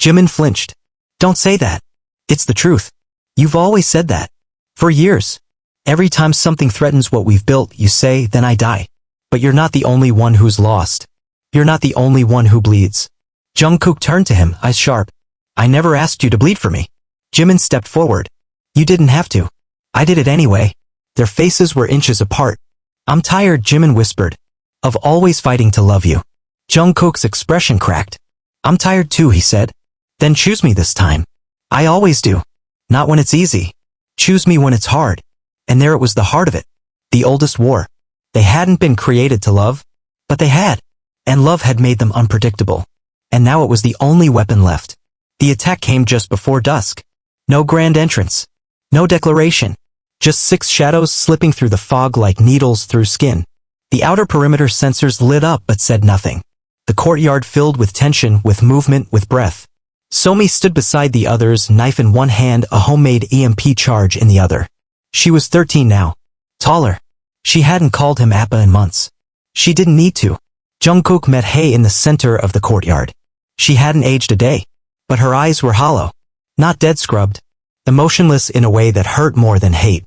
[SPEAKER 1] Jimin flinched. Don't say that. It's the truth. You've always said that. For years. Every time something threatens what we've built, you say, then I die. But you're not the only one who's lost. You're not the only one who bleeds. Jungkook turned to him, eyes sharp. I never asked you to bleed for me. Jimin stepped forward. You didn't have to. I did it anyway. Their faces were inches apart. I'm tired, Jimin whispered, of always fighting to love you. Jungkook's expression cracked. I'm tired too, he said. Then choose me this time. I always do. Not when it's easy. Choose me when it's hard. And there it was, the heart of it. The oldest war. They hadn't been created to love, but they had. And love had made them unpredictable. And now it was the only weapon left. The attack came just before dusk. No grand entrance. No declaration. Just 6 shadows slipping through the fog like needles through skin. The outer perimeter sensors lit up but said nothing. The courtyard filled with tension, with movement, with breath. Somi stood beside the others, knife in one hand, a homemade EMP charge in the other. She was 13 now. Taller. She hadn't called him Appa in months. She didn't need to. Jungkook met Hae in the center of the courtyard. She hadn't aged a day. But her eyes were hollow. Not dead scrubbed. Emotionless in a way that hurt more than hate.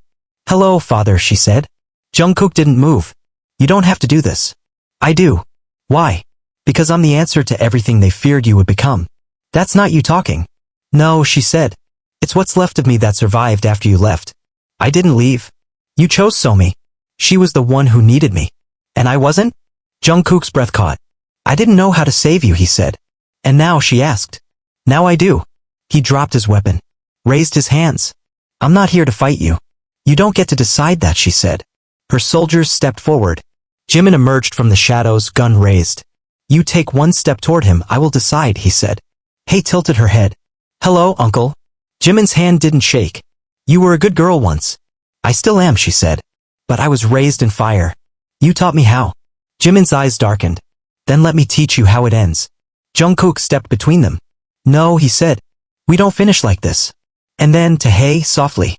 [SPEAKER 1] Hello, father, she said. Jungkook didn't move. You don't have to do this. I do. Why? Because I'm the answer to everything they feared you would become. That's not you talking. No, she said. It's what's left of me that survived after you left. I didn't leave. You chose Somi. She was the one who needed me. And I wasn't? Jungkook's breath caught. I didn't know how to save you, he said. And now, she asked. Now I do. He dropped his weapon. Raised his hands. I'm not here to fight you. You don't get to decide that, she said. Her soldiers stepped forward. Jimin emerged from the shadows, gun raised. You take one step toward him, I will decide, he said. Hae tilted her head. Hello, uncle. Jimin's hand didn't shake. You were a good girl once. I still am, she said. But I was raised in fire. You taught me how. Jimin's eyes darkened. Then let me teach you how it ends. Jungkook stepped between them. No, he said. We don't finish like this. And then, to Hae, softly.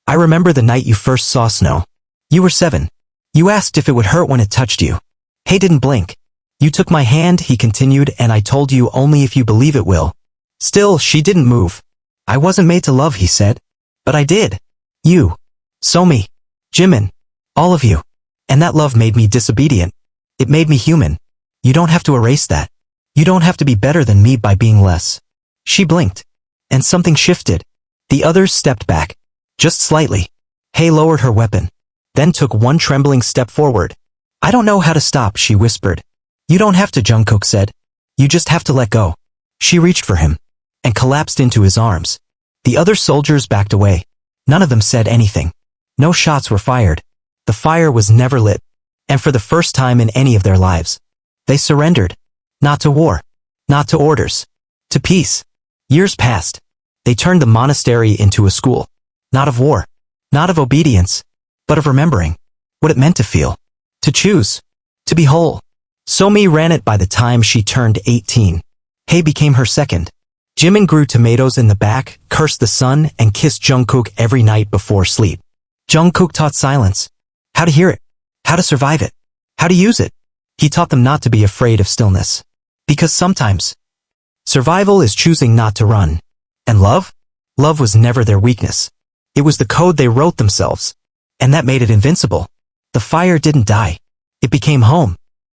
[SPEAKER 1] I remember the night you first saw snow. You were 7. You asked if it would hurt when it touched you. Hae didn't blink. You took my hand, he continued, and I told you only if you believe it will. Still, she didn't move. I wasn't made to love, he said. But I did. You. Somi. Jimin. All of you. And that love made me disobedient. It made me human. You don't have to erase that. You don't have to be better than me by being less. She blinked. And something shifted. The others stepped back. Just slightly. Hae lowered her weapon. Then took one trembling step forward. I don't know how to stop, she whispered. You don't have to, Jungkook said. You just have to let go. She reached for him. And collapsed into his arms. The other soldiers backed away. None of them said anything. No shots were fired. The fire was never lit. And for the first time in any of their lives, they surrendered. Not to war. Not to orders. To peace. Years passed. They turned the monastery into a school. Not of war. Not of obedience. But of remembering. What it meant to feel. To choose. To be whole. Somi ran it by the time she turned 18. Hae became her second. Jimin grew tomatoes in the back, cursed the sun, and kissed Jungkook every night before sleep. Jungkook taught silence. How to hear it. How to survive it. How to use it. He taught them not to be afraid of stillness. Because sometimes, survival is choosing not to run. And love? Love was never their weakness. It was the code they wrote themselves. And that made it invincible. The fire didn't die. It became home.